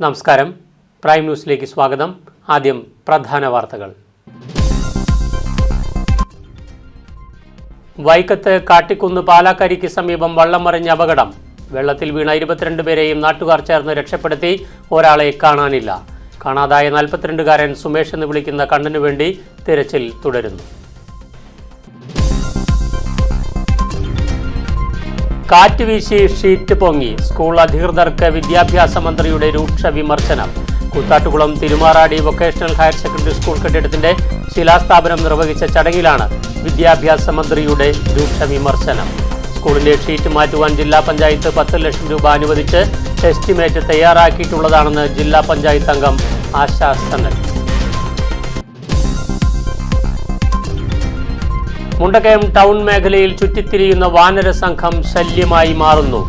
നമസ്കാരം, പ്രൈം ന്യൂസിലേക്ക് സ്വാഗതം. ആദ്യം പ്രധാന വാർത്തകൾ. വൈക്കത്ത് കാട്ടിക്കുന്ന് പാലാക്കരിക്ക് സമീപം വള്ളം മറിഞ്ഞ അപകടം. വെള്ളത്തിൽ വീണ 22 പേരെയും നാട്ടുകാർ ചേർന്ന് രക്ഷപ്പെടുത്തി. ഒരാളെ കാണാനില്ല. കാണാതായ 42-കാരൻ സുമേഷ് എന്ന് വിളിക്കുന്ന കണ്ണനു വേണ്ടി തിരച്ചിൽ തുടരുന്നു. കാറ്റ് വീശി ഷീറ്റ് പൊങ്ങി. സ്കൂൾ അധികൃതർക്ക് വിദ്യാഭ്യാസ മന്ത്രിയുടെ രൂക്ഷ വിമർശനം. Koothattukulam Thirumarady vocational higher secondary school കെട്ടിടത്തിന്റെ ശിലാസ്ഥാപനം നിർവഹിച്ച ചടങ്ങിലാണ് വിദ്യാഭ്യാസ മന്ത്രിയുടെ രൂക്ഷ വിമർശനം. സ്കൂളിന്റെ ഷീറ്റ് മാറ്റുവാൻ ജില്ലാ പഞ്ചായത്ത് 10 ലക്ഷം രൂപ അനുവദിച്ച് എസ്റ്റിമേറ്റ് തയ്യാറാക്കിയിട്ടുള്ളതാണെന്ന് ജില്ലാ പഞ്ചായത്ത് അംഗം ആശാ സനൽ. മുണ്ടക്കയം ടൗൺ മേഖലയിൽ ചുറ്റിത്തിരിയുന്ന വാനര സംഘം ശല്യമായി മാറുന്നു.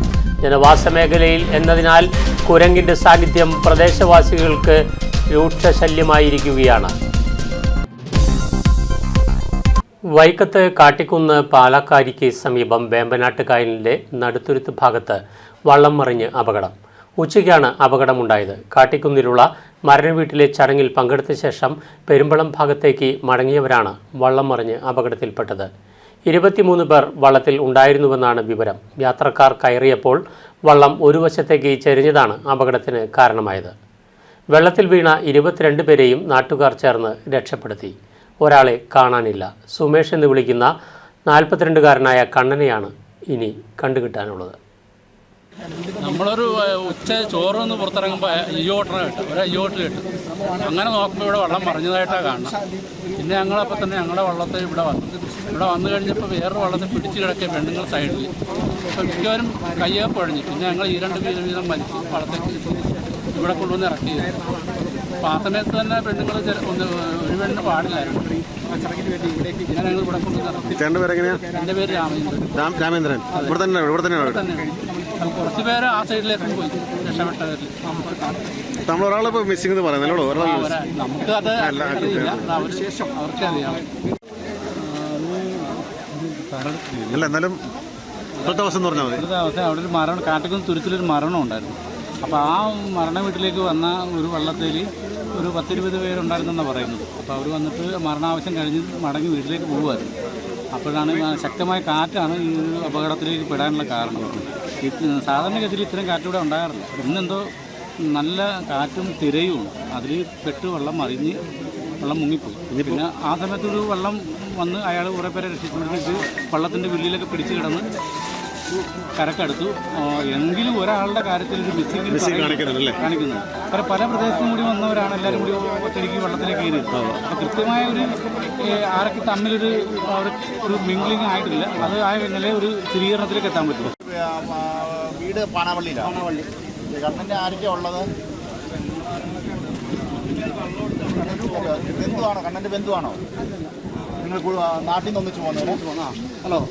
ജനവാസ മേഖലയിൽ എന്നതിനാൽ കുരങ്ങിന്റെ സാന്നിധ്യം പ്രദേശവാസികൾക്ക് രൂക്ഷ ശല്യമായിരിക്കുകയാണ്. വൈക്കത്ത് കാട്ടിക്കുന്ന് പാലക്കാരിക്ക് സമീപം വേമ്പനാട്ട് കായലിന്റെ നടുത്തുരുത്ത് ഭാഗത്ത് വള്ളം മറിഞ്ഞ് അപകടം. ഉച്ചയ്ക്കാണ് അപകടമുണ്ടായത്. കാട്ടിക്കുന്നിലുള്ള മരണവീട്ടിലെ ചടങ്ങിൽ പങ്കെടുത്ത ശേഷം പെരുമ്പളം ഭാഗത്തേക്ക് മടങ്ങിയവരാണ് വള്ളം മറിഞ്ഞ് അപകടത്തിൽപ്പെട്ടത്. 23 പേർ വള്ളത്തിൽ ഉണ്ടായിരുന്നുവെന്നാണ് വിവരം. യാത്രക്കാർ കയറിയപ്പോൾ വള്ളം ഒരു വശത്തേക്ക് ചെരിഞ്ഞതാണ് അപകടത്തിന് കാരണമായത്. വെള്ളത്തിൽ വീണ 22 പേരെയും നാട്ടുകാർ ചേർന്ന് രക്ഷപ്പെടുത്തി. ഒരാളെ കാണാനില്ല. സുമേഷ് എന്ന് വിളിക്കുന്ന 42-കാരനായ കണ്ണനെയാണ് ഇനി കണ്ടുകിട്ടാനുള്ളത്. നമ്മളൊരു ഉച്ച ചോറൊന്ന് പുറത്തിറങ്ങുമ്പോൾ അയ്യോട്ടനെ കിട്ടും, ഒരു അയ്യോട്ട് കിട്ടും. അങ്ങനെ നോക്കുമ്പോൾ ഇവിടെ വെള്ളം മറിഞ്ഞതായിട്ടാണ് കാണുന്നത്. പിന്നെ ഞങ്ങളപ്പോൾ തന്നെ ഞങ്ങളുടെ വള്ളത്തിൽ ഇവിടെ വന്നു കഴിഞ്ഞപ്പോൾ വേറൊരു വള്ളത്തിൽ പിടിച്ച് കിടക്കിയ പെണ്ണുങ്ങൾ സൈഡിൽ. അപ്പോൾ മിക്കവരും കയ്യൊക്കെ പൊഴഞ്ഞു. പിന്നെ ഞങ്ങൾ 2 പേര് വീതം വലിച്ച് വള്ളത്തിൽ ഇവിടെ കൊണ്ടുവന്ന് ഇറക്കി. അപ്പോൾ ആ സമയത്ത് തന്നെ പെണ്ണുങ്ങൾ ഒരു പെണ്ണിന് പാടില്ലായിരുന്നു. പിന്നെ ഞങ്ങൾ ഇവിടെ കൊണ്ടുവന്ന് ഇറക്കി. എൻ്റെ പേര് രാമേന്ദ്രൻ. കുറച്ച് പേര് ആ സൈഡിലേക്കും പോയി രക്ഷപ്പെട്ടവരിൽ. നമ്മളൊരാളിപ്പോൾ മിസ്സിംഗ് എന്ന് പറയുന്നല്ലോ. നമുക്ക് അത് അറിയില്ല, അവശേഷം അവർക്കറിയാം. അല്ല, എന്നാലും ഇപ്പോഴത്തെ അവസ്ഥ എന്ന് പറഞ്ഞാൽ മതി. ഇപ്പോഴത്തെ അവസ്ഥ അവിടെ ഒരു മരണം, കാട്ടിക്കുന്ന് തുരുത്തിലൊരു മരണം ഉണ്ടായിരുന്നു. അപ്പോൾ ആ മരണ വീട്ടിലേക്ക് വന്ന ഒരു വള്ളത്തിൽ ഒരു 10-20 പേരുണ്ടായിരുന്നെന്നാണ് പറയുന്നത്. അപ്പോൾ അവർ വന്നിട്ട് മരണാവശ്യം കഴിഞ്ഞ് മടങ്ങി വീട്ടിലേക്ക് പോകുമായിരുന്നു. അപ്പോഴാണ് ശക്തമായ കാറ്റാണ് ഈ ഒരു അപകടത്തിലേക്ക് പെടാനുള്ള കാരണം. സാധാരണഗതിയിൽ ഇത്രയും കാറ്റിവിടെ ഉണ്ടാകാറില്ല. ഇന്നെന്തോ നല്ല കാറ്റും തിരയും അതിൽ പെട്ട് വെള്ളം മറിഞ്ഞ് വെള്ളം മുങ്ങിപ്പോയി. പിന്നെ ആ സമയത്തൊരു വെള്ളം വന്ന് അയാൾ കുറേ പേരെ രക്ഷിച്ചിട്ട് വള്ളത്തിൻ്റെ വില്ലിലൊക്കെ പിടിച്ച് കിടന്ന് കരക്കെടുത്തു. എങ്കിലും ഒരാളുടെ കാര്യത്തിൽ ഒരു മിസ്സിംഗ് കാണിക്കുന്നുണ്ട്. പല പ്രദേശത്തും കൂടി വന്നവരാണ് എല്ലാവരും കൂടി ഒറ്റയ്ക്ക് വെള്ളത്തിലേക്ക് കയറിയത്. അപ്പോൾ കൃത്യമായ ഒരു ആരൊക്കെ തമ്മിലൊരു ഒരു മിംഗ്ലിംഗ് ആയിട്ടില്ല. അത് ആയ കഴിഞ്ഞാലേ ഒരു സ്ഥിരീകരണത്തിലേക്ക് എത്താൻ പറ്റും. വീട് പാണാവള്ളിയിലാണ്. ഗവൺമെൻറ് ആരൊക്കെയാണ് ഉള്ളത്? ബന്ധുവാണോ? കണ്ണൻ്റെ ബന്ധുവാണോ? നിങ്ങൾ നാട്ടിൽ നിന്ന് ഒന്നിച്ച് പോകുന്നവരെ? ഹലോ,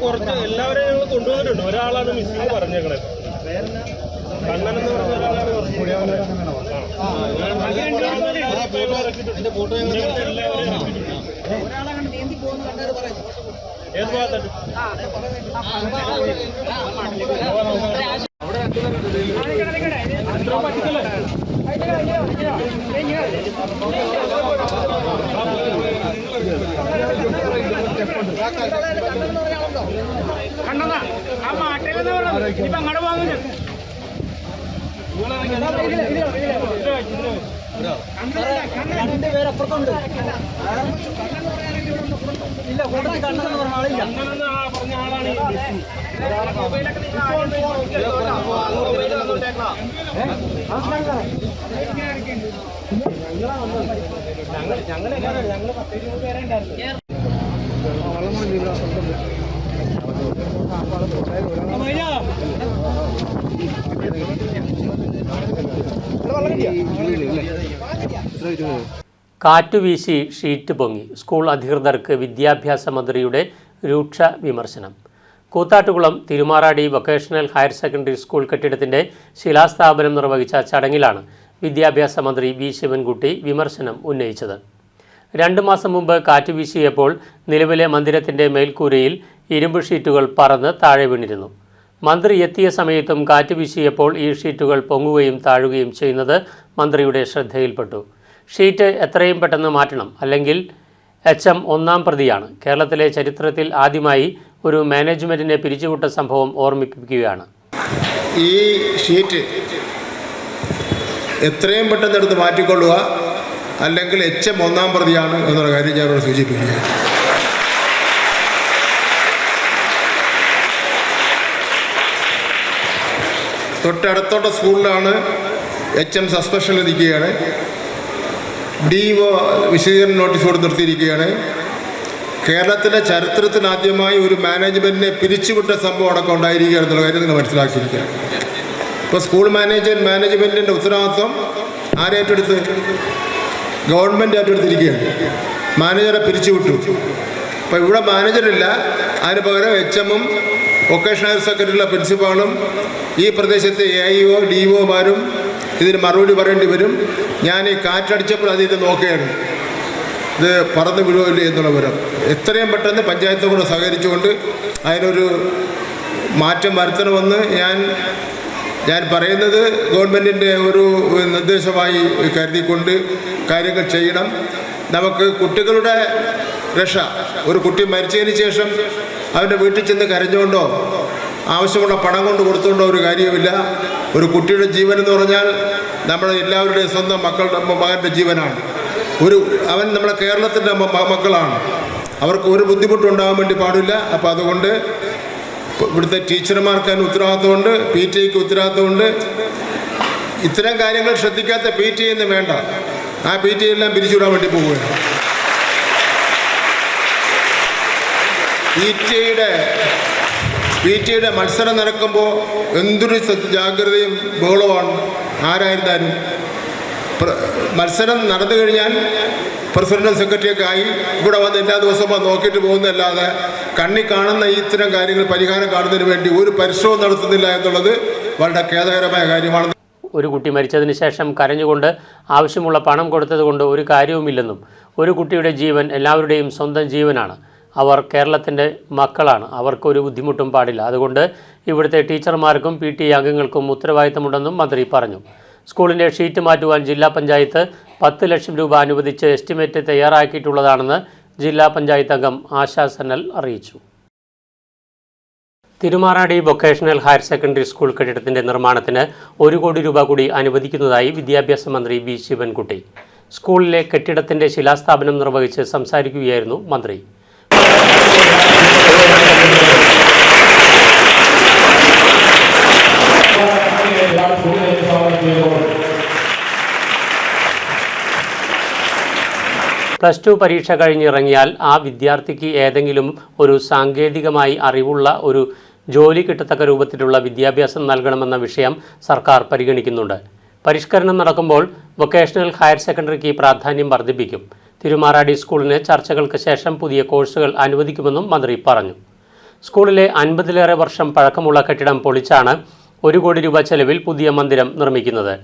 കുറച്ച് എല്ലാവരെയും ഞങ്ങൾ കൊണ്ടുവന്നിട്ടുണ്ട്. ഒരാളാണ് മിസ്സിംഗ് പറഞ്ഞേക്കണത്. കണ്ണനെന്ന് പറഞ്ഞ ഒരാളാണ് ഏത് ഭാഗത്തായിട്ട് കണ്ണതാ ആ മാട്ടേന്ന് പറഞ്ഞു. ഇപ്പൊ അങ്ങോട്ട് പോകുന്നു. കണ്ണന്റെ പേര് അപ്പുറത്തുണ്ട്. കണ്ണനെന്ന് പറഞ്ഞ ആളാണ് ഈ ബിസു. ഞങ്ങൾ 10-20 പേരെ ഉണ്ടായിരുന്നു. കാറ്റുവീശി ഷീറ്റ് പൊങ്ങി സ്കൂൾ അധികൃതർക്ക് വിദ്യാഭ്യാസ മന്ത്രിയുടെ രൂക്ഷ വിമർശനം. Koothattukulam Thirumarady vocational higher secondary school കെട്ടിടത്തിൻ്റെ ശിലാസ്ഥാപനം നിർവഹിച്ച ചടങ്ങിലാണ് വിദ്യാഭ്യാസ മന്ത്രി വി ശിവൻകുട്ടി വിമർശനം ഉന്നയിച്ചത്. 2 മാസം മുമ്പ് കാറ്റ് വീശിയപ്പോൾ നിലവിലെ മന്ദിരത്തിൻ്റെ മേൽക്കൂരയിൽ ഇരുമ്പ് ഷീറ്റുകൾ പറന്ന് താഴെ വീണിരുന്നു. മന്ത്രി എത്തിയ സമയത്തും കാറ്റ് വീശിയപ്പോൾ ഈ ഷീറ്റുകൾ പൊങ്ങുകയും താഴുകയും ചെയ്യുന്നത് മന്ത്രിയുടെ ശ്രദ്ധയിൽപ്പെട്ടു. ഷീറ്റ് എത്രയും പെട്ടെന്ന് മാറ്റണം, അല്ലെങ്കിൽ HM 1-ാം പ്രതിയാണ്. കേരളത്തിലെ ചരിത്രത്തിൽ ആദ്യമായി ഒരു മാനേജ്മെൻറ്റിനെ പിരിച്ചുവിട്ട സംഭവം ഓർമ്മിപ്പിക്കുകയാണ്. ഈ ഷീറ്റ് എത്രയും പെട്ടെന്ന് എടുത്ത് മാറ്റിക്കൊള്ളുക, അല്ലെങ്കിൽ HM 1-ാം പ്രതിയാണ് എന്നുള്ള കാര്യം ഞാൻ ഇവിടെ സൂചിപ്പിക്കുക. തൊട്ടടുത്തോട്ട സ്കൂളിലാണ് HM സസ്പെൻഷനിൽ ഇരിക്കുകയാണ്. DO വിശദീകരണ നോട്ടീസ് കൊടുത്ത് നിർത്തിയിരിക്കുകയാണ്. കേരളത്തിലെ ചരിത്രത്തിനാദ്യമായി ഒരു മാനേജ്മെൻറ്റിനെ പിരിച്ചുവിട്ട സംഭവം അടക്കം ഉണ്ടായിരിക്കുക എന്നുള്ള കാര്യം നിങ്ങൾ മനസ്സിലാക്കിയിരിക്കുക. ഇപ്പോൾ സ്കൂൾ മാനേജ്മെൻറ്റിൻ്റെ ഉത്തരവാദിത്വം ആരേറ്റെടുത്ത്? ഗവൺമെൻറ് ഏറ്റെടുത്തിരിക്കുകയാണ്. മാനേജറെ പിരിച്ചുവിട്ടു. അപ്പോൾ ഇവിടെ മാനേജറില്ല, അതിന് പകരം HM-ഉം വൊക്കേഷണൽ ഹയർ സെക്കൻഡറിയിലെ പ്രിൻസിപ്പാളും ഈ പ്രദേശത്തെ AIO DO-മാരും ഇതിന് മറുപടി പറയേണ്ടി വരും. ഞാൻ ഈ കാറ്റടിച്ചപ്പോൾ അതിൽ നോക്കുകയാണ്, ഇത് പറന്ന് വീഴുകയില്ലേ എന്നുള്ള വിവരം. എത്രയും പെട്ടെന്ന് പഞ്ചായത്തോട് സഹകരിച്ചുകൊണ്ട് അതിനൊരു മാറ്റം വരുത്തണമെന്ന് ഞാൻ പറയുന്നത് ഗവൺമെൻറ്റിൻ്റെ ഒരു നിർദ്ദേശമായി കരുതിക്കൊണ്ട് കാര്യങ്ങൾ ചെയ്യണം. നമുക്ക് കുട്ടികളുടെ രക്ഷ, ഒരു കുട്ടി മരിച്ചതിന് ശേഷം അവൻ്റെ വീട്ടിൽ ചെന്ന് കരഞ്ഞുകൊണ്ടോ ആവശ്യമുള്ള പണം കൊണ്ട് കൊടുത്തുകൊണ്ടോ ഒരു കാര്യവുമില്ല. ഒരു കുട്ടിയുടെ ജീവൻ എന്ന് പറഞ്ഞാൽ നമ്മുടെ എല്ലാവരുടെയും സ്വന്തം മകൻ്റെ ജീവനാണ്. അവൻ നമ്മുടെ കേരളത്തിൻ്റെ മക്കളാണ്. അവർക്ക് ഒരു ബുദ്ധിമുട്ടുണ്ടാകാൻ വേണ്ടി പാടില്ല. അപ്പോൾ അതുകൊണ്ട് ഇവിടുത്തെ ടീച്ചർമാർക്ക് അതിന് ഉത്തരവാദിത്തമുണ്ട്, PTA-ക്ക് ഉത്തരവാദിത്തമുണ്ട്. ഇത്തരം കാര്യങ്ങൾ ശ്രദ്ധിക്കാത്ത PTA എന്ന് വേണ്ട, ആ PTA എല്ലാം പിരിച്ചുവിടാൻ വേണ്ടി പോവുകയാണ്. PTA-യുടെ മത്സരം നടക്കുമ്പോൾ എന്തൊരു ജാഗ്രതയും ബഹളമാണ്. ആരായിരുന്നാലും മത്സരം നടന്നു കഴിഞ്ഞാൽ പ്രസിഡന്റും സെക്രട്ടറിയൊക്കെ ആയി ഇവിടെ വന്ന് എല്ലാ ദിവസവും നോക്കിയിട്ട് പോകുന്നതല്ലാതെ കണ്ണി കാണുന്ന ഇത്തരം കാര്യങ്ങൾ പരിഹാരം കാണുന്നതിന് വേണ്ടി ഒരു പരിശ്രമം നടത്തുന്നില്ല എന്നുള്ളത് വളരെ ഖേദകരമായ കാര്യമാണ്. ഒരു കുട്ടി മരിച്ചതിന് ശേഷം കരഞ്ഞുകൊണ്ട് ആവശ്യമുള്ള പണം കൊടുത്തതുകൊണ്ട് ഒരു കാര്യവുമില്ലെന്നും, ഒരു കുട്ടിയുടെ ജീവൻ എല്ലാവരുടെയും സ്വന്തം ജീവനാണ്. അവർ കേരളത്തിൻ്റെ മക്കളാണ്, അവർക്കൊരു ബുദ്ധിമുട്ടും പാടില്ല. അതുകൊണ്ട് ഇവിടുത്തെ ടീച്ചർമാർക്കും PTA അംഗങ്ങൾക്കും ഉത്തരവാദിത്തമുണ്ടെന്നും മന്ത്രി പറഞ്ഞു. സ്കൂളിൻ്റെ ഷീറ്റ് മാറ്റുവാൻ ജില്ലാ പഞ്ചായത്ത് 10 ലക്ഷം രൂപ അനുവദിച്ച് എസ്റ്റിമേറ്റ് തയ്യാറാക്കിയിട്ടുള്ളതാണെന്ന് ജില്ലാ പഞ്ചായത്ത് അംഗം ആശാ സനൽ അറിയിച്ചു. Thirumarady vocational higher secondary school കെട്ടിടത്തിൻ്റെ നിർമ്മാണത്തിന് 1 കോടി രൂപ കൂടി അനുവദിക്കുന്നതായി വിദ്യാഭ്യാസ മന്ത്രി വി ശിവൻകുട്ടി. സ്കൂളിലെ കെട്ടിടത്തിൻ്റെ ശിലാസ്ഥാപനം നിർവഹിച്ച് സംസാരിക്കുകയായിരുന്നു മന്ത്രി. +2 പരീക്ഷ കഴിഞ്ഞിറങ്ങിയാൽ ആ വിദ്യാർത്ഥിക്ക് ഏതെങ്കിലും ഒരു സാങ്കേതികമായി അറിവുള്ള ഒരു ജോലി കിട്ടത്തക്ക രൂപത്തിലുള്ള വിദ്യാഭ്യാസം നൽകണമെന്ന വിഷയം സർക്കാർ പരിഗണിക്കുന്നുണ്ട്. പരിഷ്കരണം നടക്കുമ്പോൾ വൊക്കേഷണൽ ഹയർ സെക്കൻഡറിക്ക് പ്രാധാന്യം വർദ്ധിപ്പിക്കും. തിരുമാറാടി സ്കൂളിന് ചർച്ചകൾക്ക് ശേഷം പുതിയ കോഴ്സുകൾ അനുവദിക്കുമെന്നും മന്ത്രി പറഞ്ഞു. സ്കൂളിലെ 50-ലേറെ വർഷം പഴക്കമുള്ള കെട്ടിടം പൊളിച്ചാണ് 1 കോടി രൂപ ചെലവിൽ പുതിയ മന്ദിരം നിർമ്മിക്കുന്നത്.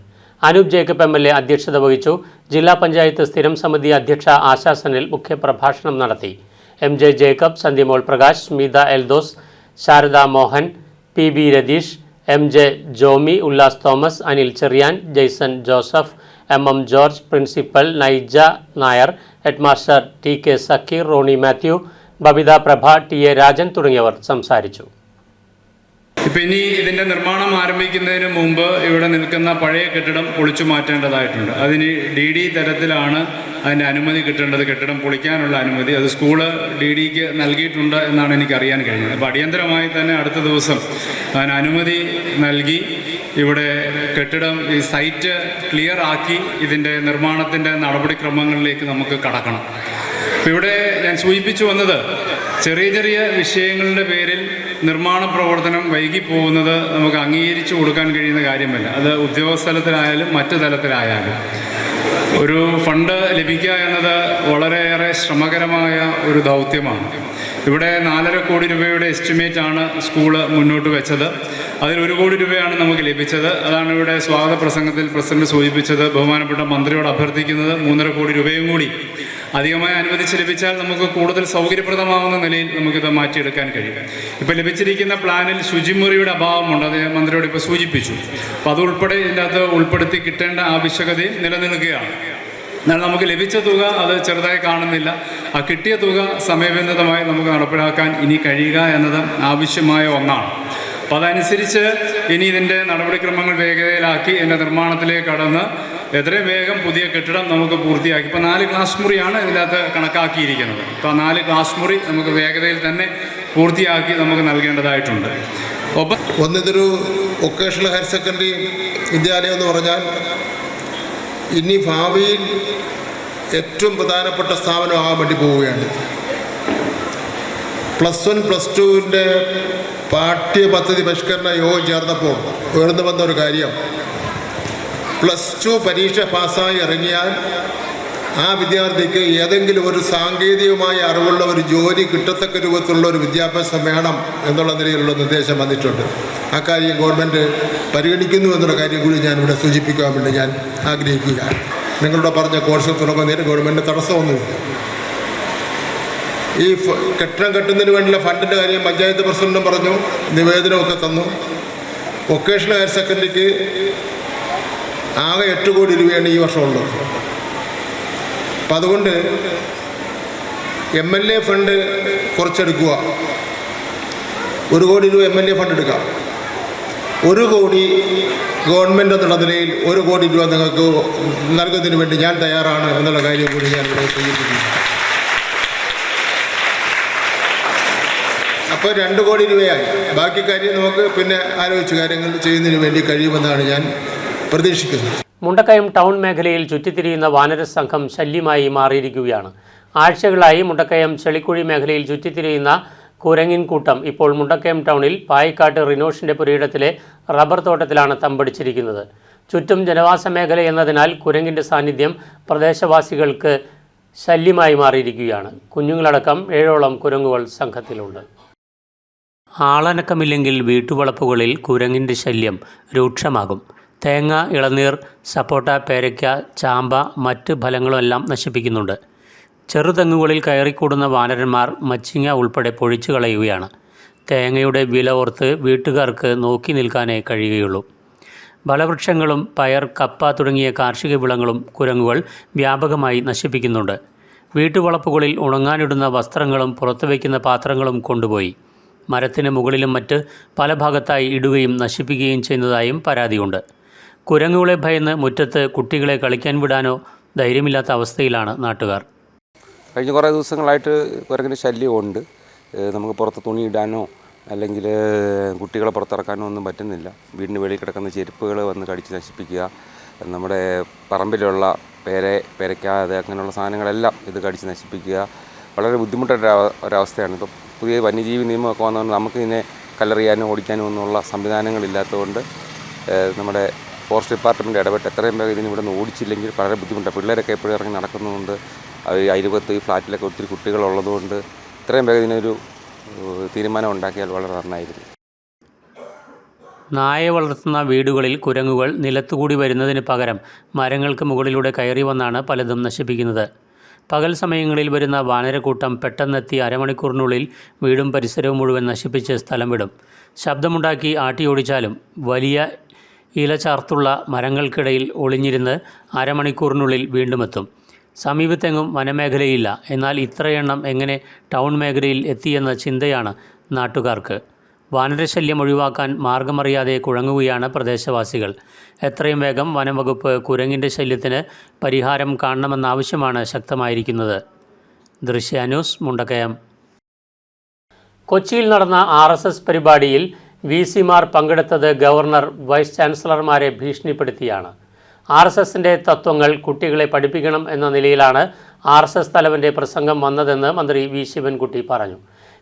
അനൂപ് ജേക്കബ് MLA അധ്യക്ഷത വഹിച്ചു. ജില്ലാ പഞ്ചായത്ത് സ്ഥിരം സമിതി അധ്യക്ഷ ആശാ സനൽ മുഖ്യപ്രഭാഷണം നടത്തി. MJ Jacob, Sandhyamol Prakash, Smitha Eldhose, Sharada Mohan, PB Ratheesh, MJ Jomi, Ullas Thomas, Anil Cherian, Jaison Joseph, MM George, principal Naija Nair, headmaster TK Sakkeer, Roni Mathew, Babitha Prabha, TA Rajan തുടങ്ങിയവർ സംസാരിച്ചു. ഇപ്പം ഇനി ഇതിൻ്റെ നിർമ്മാണം ആരംഭിക്കുന്നതിന് മുമ്പ് ഇവിടെ നിൽക്കുന്ന പഴയ കെട്ടിടം പൊളിച്ചു മാറ്റേണ്ടതായിട്ടുണ്ട്. അതിന് DD തരത്തിലാണ് അതിൻ്റെ അനുമതി കിട്ടേണ്ടത്, കെട്ടിടം പൊളിക്കാനുള്ള അനുമതി. അത് സ്കൂള് DDക്ക് നൽകിയിട്ടുണ്ട് എന്നാണ് എനിക്കറിയാൻ കഴിഞ്ഞത്. അപ്പോൾ അടിയന്തരമായി തന്നെ അടുത്ത ദിവസം അതിന് അനുമതി നൽകി ഇവിടെ കെട്ടിടം ഈ സൈറ്റ് ക്ലിയർ ആക്കി ഇതിൻ്റെ നിർമ്മാണത്തിൻ്റെ നടപടിക്രമങ്ങളിലേക്ക് നമുക്ക് കടക്കണം. അപ്പോൾ ഇവിടെ ഞാൻ സൂചിപ്പിച്ചു വന്നത് ചെറിയ ചെറിയ വിഷയങ്ങളുടെ പേരിൽ നിർമ്മാണ പ്രവർത്തനം വൈകിപ്പോകുന്നത് നമുക്ക് അംഗീകരിച്ചു കൊടുക്കാൻ കഴിയുന്ന കാര്യമല്ല. അത് ഉദ്യോഗസ്ഥ തലത്തിലായാലും മറ്റു തലത്തിലായാലും ഒരു ഫണ്ട് ലഭിക്കുക എന്നത് വളരെയേറെ ശ്രമകരമായ ഒരു ദൗത്യമാണ്. ഇവിടെ 4.5 കോടി രൂപയുടെ എസ്റ്റിമേറ്റാണ് സ്കൂള് മുന്നോട്ട് വെച്ചത്. അതിൽ 1 കോടി രൂപയാണ് നമുക്ക് ലഭിച്ചത്. അതാണ് ഇവിടെ സ്വാഗത പ്രസംഗത്തിൽ പ്രസിഡന്റ് സൂചിപ്പിച്ചത്. ബഹുമാനപ്പെട്ട മന്ത്രിയോട് അഭ്യർത്ഥിക്കുന്നത് 3.5 കോടി രൂപയും കൂടി അധികമായി അനുവദിച്ച് ലഭിച്ചാൽ നമുക്ക് കൂടുതൽ സൗകര്യപ്രദമാകുന്ന നിലയിൽ നമുക്കിത് മാറ്റിയെടുക്കാൻ കഴിയും. ഇപ്പോൾ ലഭിച്ചിരിക്കുന്ന പ്ലാനിൽ ശുചിമുറിയുടെ അഭാവമുണ്ട്. അത് മന്ത്രിയോട് ഇപ്പോൾ സൂചിപ്പിച്ചു. അപ്പോൾ അതുൾപ്പെടെ ഇതിൻ്റെ അകത്ത് ഉൾപ്പെടുത്തി കിട്ടേണ്ട ആവശ്യകതയും നിലനിൽക്കുകയാണ്. എന്നാൽ നമുക്ക് ലഭിച്ച തുക അത് ചെറുതായി കാണുന്നില്ല. ആ കിട്ടിയ തുക സമയബന്ധിതമായി നമുക്ക് നടപ്പിലാക്കാൻ ഇനി കഴിയുക എന്നത് ആവശ്യമായ ഒന്നാണ്. അപ്പോൾ അതനുസരിച്ച് ഇനി ഇതിൻ്റെ നടപടിക്രമങ്ങൾ വേഗതയിലാക്കി ഇതിൻ്റെ നിർമ്മാണത്തിലേക്ക് കടന്ന് എത്രയും വേഗം പുതിയ കെട്ടിടം നമുക്ക് പൂർത്തിയാക്കി. ഇപ്പോൾ 4 ക്ലാസ് മുറിയാണ് ഇതിനകത്ത് കണക്കാക്കിയിരിക്കുന്നത്. അപ്പോൾ ആ 4 ക്ലാസ് മുറി നമുക്ക് വേഗതയിൽ തന്നെ പൂർത്തിയാക്കി നമുക്ക് നൽകേണ്ടതായിട്ടുണ്ട്. ഒപ്പം ഇതൊരു വൊക്കേഷണൽ ഹയർ സെക്കൻഡറി വിദ്യാലയം എന്ന് പറഞ്ഞാൽ ഇനി ഭാവിയിൽ ഏറ്റവും പ്രധാനപ്പെട്ട സ്ഥാപനമാകാൻ വേണ്ടി പോവുകയാണ്. +1 +2 പാഠ്യപദ്ധതി പരിഷ്കരണ യോഗം ചേർന്നപ്പോൾ ഉയർന്നു വന്ന ഒരു കാര്യം, +2 പരീക്ഷ പാസ്സായി ഇറങ്ങിയാൽ ആ വിദ്യാർത്ഥിക്ക് ഏതെങ്കിലും ഒരു സാങ്കേതികമായ അറിവുള്ള ഒരു ജോലി കിട്ടത്തക്ക രൂപത്തിലുള്ള ഒരു വിദ്യാഭ്യാസം വേണം എന്നുള്ള നിലയിലുള്ള നിർദ്ദേശം വന്നിട്ടുണ്ട്. ആ കാര്യം ഗവൺമെൻറ് പരിഗണിക്കുന്നു എന്നുള്ള കാര്യം കൂടി ഞാനിവിടെ സൂചിപ്പിക്കാൻ വേണ്ടി ഞാൻ ആഗ്രഹിക്കുകയാണ്. നിങ്ങളുടെ പറഞ്ഞ കോഴ്സ് തുടങ്ങുന്നതിന് ഗവൺമെൻറ് തടസ്സമൊന്നുമില്ല. ഈ കെട്ടിടം കെട്ടുന്നതിന് വേണ്ടിയുള്ള ഫണ്ടിൻ്റെ കാര്യം പഞ്ചായത്ത് പ്രസിഡന്റും പറഞ്ഞു, നിവേദനമൊക്കെ തന്നു. വൊക്കേഷണൽ ഹയർ സെക്കൻഡറിക്ക് ആകെ 8 കോടി രൂപയാണ് ഈ വർഷമുള്ളത്. അപ്പം അതുകൊണ്ട് MLA ഫണ്ട് കുറച്ചെടുക്കുക. 1 കോടി രൂപ MLA ഫണ്ട് എടുക്കാം. 1 കോടി ഗവൺമെൻറ് എന്നുള്ള നിലയിൽ 1 കോടി രൂപ നിങ്ങൾക്ക് നൽകുന്നതിന് വേണ്ടി ഞാൻ തയ്യാറാണ് എന്നുള്ള കാര്യം കൂടി ഞാൻ ഇവിടെ സൂചിപ്പിക്കുന്നു. അപ്പോൾ 2 കോടി രൂപയായി. ബാക്കി കാര്യം നമുക്ക് പിന്നെ ആലോചിച്ച് കാര്യങ്ങൾ ചെയ്യുന്നതിന് വേണ്ടി കഴിയുമെന്നാണ് ഞാൻ പ്രതീക്ഷിക്കുന്നത്. മുണ്ടക്കയം ടൗൺ മേഖലയിൽ ചുറ്റിത്തിരിയുന്ന വാനര സംഘം ശല്യമായി മാറിയിരിക്കുകയാണ്. ആഴ്ചകളായി മുണ്ടക്കയം ചെളിക്കുഴി മേഖലയിൽ ചുറ്റിത്തിരിയുന്ന കുരങ്ങിൻ കൂട്ടം ഇപ്പോൾ മുണ്ടക്കയം ടൗണിൽ പായിക്കാട്ട് റിനോഷിൻ്റെ പുരയിടത്തിലെ റബ്ബർ തോട്ടത്തിലാണ് തമ്പടിച്ചിരിക്കുന്നത്. ചുറ്റും ജനവാസ മേഖല എന്നതിനാൽ കുരങ്ങിൻ്റെ സാന്നിധ്യം പ്രദേശവാസികൾക്ക് ശല്യമായി മാറിയിരിക്കുകയാണ്. കുഞ്ഞുങ്ങളടക്കം 7ഓളം കുരങ്ങുകൾ സംഘത്തിലുണ്ട്. ആളനക്കമില്ലെങ്കിൽ വീട്ടുവളപ്പുകളിൽ കുരങ്ങിൻ്റെ ശല്യം രൂക്ഷമാകും. തേങ്ങ, ഇളനീർ, സപ്പോട്ട, പേരയ്ക്ക, ചാമ്പ, മറ്റ് ഫലങ്ങളുമെല്ലാം നശിപ്പിക്കുന്നുണ്ട്. ചെറുതെങ്ങുകളിൽ കയറിക്കൂടുന്ന വാനരന്മാർ മച്ചിങ്ങ ഉൾപ്പെടെ പൊഴിച്ചു കളയുകയാണ്. തേങ്ങയുടെ വില ഓർത്ത് വീട്ടുകാർക്ക് നോക്കി നിൽക്കാനേ കഴിയുകയുള്ളൂ. ഫലവൃക്ഷങ്ങളും പയർ, കപ്പ തുടങ്ങിയ കാർഷിക വിളകളും കുരങ്ങുകൾ വ്യാപകമായി നശിപ്പിക്കുന്നുണ്ട്. വീട്ടുവളപ്പുകളിൽ ഉണങ്ങാനിടുന്ന വസ്ത്രങ്ങളും പുറത്തു വയ്ക്കുന്ന പാത്രങ്ങളും കൊണ്ടുപോയി. മരത്തിന് മുകളിലും മറ്റ് പല ഭാഗത്തായി ഇടുകയും നശിപ്പിക്കുകയും ചെയ്യുന്നതായും പരാതിയുണ്ട്. കുരങ്ങുകളെ ഭയന്ന് മുറ്റത്ത് കുട്ടികളെ കളിക്കാൻ വിടാനോ ധൈര്യമില്ലാത്ത അവസ്ഥയിലാണ് നാട്ടുകാർ. കഴിഞ്ഞ കുറേ ദിവസങ്ങളായിട്ട് കുരങ്ങിൻ്റെ ശല്യമുണ്ട്. നമുക്ക് പുറത്ത് തുണി ഇടാനോ അല്ലെങ്കിൽ കുട്ടികളെ പുറത്തിറക്കാനോ ഒന്നും പറ്റുന്നില്ല. വീടിന് വെളിയിൽ കിടക്കുന്ന ചെരുപ്പുകൾ വന്ന് കടിച്ച് നശിപ്പിക്കുക. നമ്മുടെ പറമ്പിലുള്ള പേരയ്ക്ക അങ്ങനെയുള്ള സാധനങ്ങളെല്ലാം ഇത് കടിച്ച് നശിപ്പിക്കുക. വളരെ ബുദ്ധിമുട്ടുള്ള ഒരവസ്ഥയാണ്. ഇപ്പോൾ പുതിയ വന്യജീവി നിയമമൊക്കെ വന്നതുകൊണ്ട് നമുക്കിതിനെ കല്ലെറിയാനോ ഓടിക്കാനോ ഒന്നുള്ള സംവിധാനങ്ങളില്ലാത്തതുകൊണ്ട് നമ്മുടെ ഫോറസ്റ്റ് ഡിപ്പാർട്ട്മെൻറ്റ് ഇടപെട്ട് എത്രയും വേഗം ഇതിന് ഇവിടെ നിന്ന് ഓടിച്ചില്ലെങ്കിൽ വളരെ ബുദ്ധിമുട്ടാണ്. പിള്ളേരൊക്കെ എപ്പോഴും ഇറങ്ങി നടക്കുന്നതുകൊണ്ട് അയൽപക്കത്ത് ഈ ഫ്ലാറ്റിലൊക്കെ ഒത്തിരി കുട്ടികളുള്ളതുകൊണ്ട് ഇത്രയും വേഗം ഇതിനൊരു തീരുമാനം ഉണ്ടാക്കിയാൽ വളരെ നന്നായിരുന്നു. നായ വളർത്തുന്ന വീടുകളിൽ കുരങ്ങുകൾ നിലത്തുകൂടി വരുന്നതിന് പകരം മരങ്ങൾക്ക് മുകളിലൂടെ കയറി വന്നാണ് പലതും നശിപ്പിക്കുന്നത്. പകൽ സമയങ്ങളിൽ വരുന്ന വാനരക്കൂട്ടം പെട്ടെന്നെത്തി അരമണിക്കൂറിനുള്ളിൽ വീടും പരിസരവും മുഴുവൻ നശിപ്പിച്ച് സ്ഥലം വിടും. ശബ്ദമുണ്ടാക്കി ആട്ടിയോടിച്ചാലും വലിയ ഇല ചാർത്തുള്ള മരങ്ങൾക്കിടയിൽ ഒളിഞ്ഞിരുന്ന് അരമണിക്കൂറിനുള്ളിൽ വീണ്ടുമെത്തും. സമീപത്തെങ്ങും വനമേഖലയില്ല. എന്നാൽ ഇത്രയെണ്ണം എങ്ങനെ ടൗൺ മേഖലയിൽ എത്തിയെന്ന ചിന്തയാണ് നാട്ടുകാർക്ക്. വാനരശല്യം ഒഴിവാക്കാൻ മാർഗമറിയാതെ കുഴങ്ങുകയാണ് പ്രദേശവാസികൾ. എത്രയും വേഗം വനംവകുപ്പ് കുരങ്ങിൻ്റെ ശല്യത്തിന് പരിഹാരം കാണണമെന്ന ആവശ്യമാണ് ശക്തമായിരിക്കുന്നത്. ദൃശ്യ ന്യൂസ്, മുണ്ടക്കയം. കൊച്ചിയിൽ നടന്ന RSS പരിപാടിയിൽ VC-മാർ പങ്കെടുത്തത് ഗവർണർ, വൈസ് ചാൻസലർമാരെ ഭീഷണിപ്പെടുത്തിയാണ്. RSSൻ്റെ തത്വങ്ങൾ കുട്ടികളെ പഠിപ്പിക്കണം എന്ന നിലയിലാണ് RSS തലവൻ്റെ പ്രസംഗം വന്നതെന്ന് മന്ത്രി വി ശിവൻകുട്ടി പറഞ്ഞു.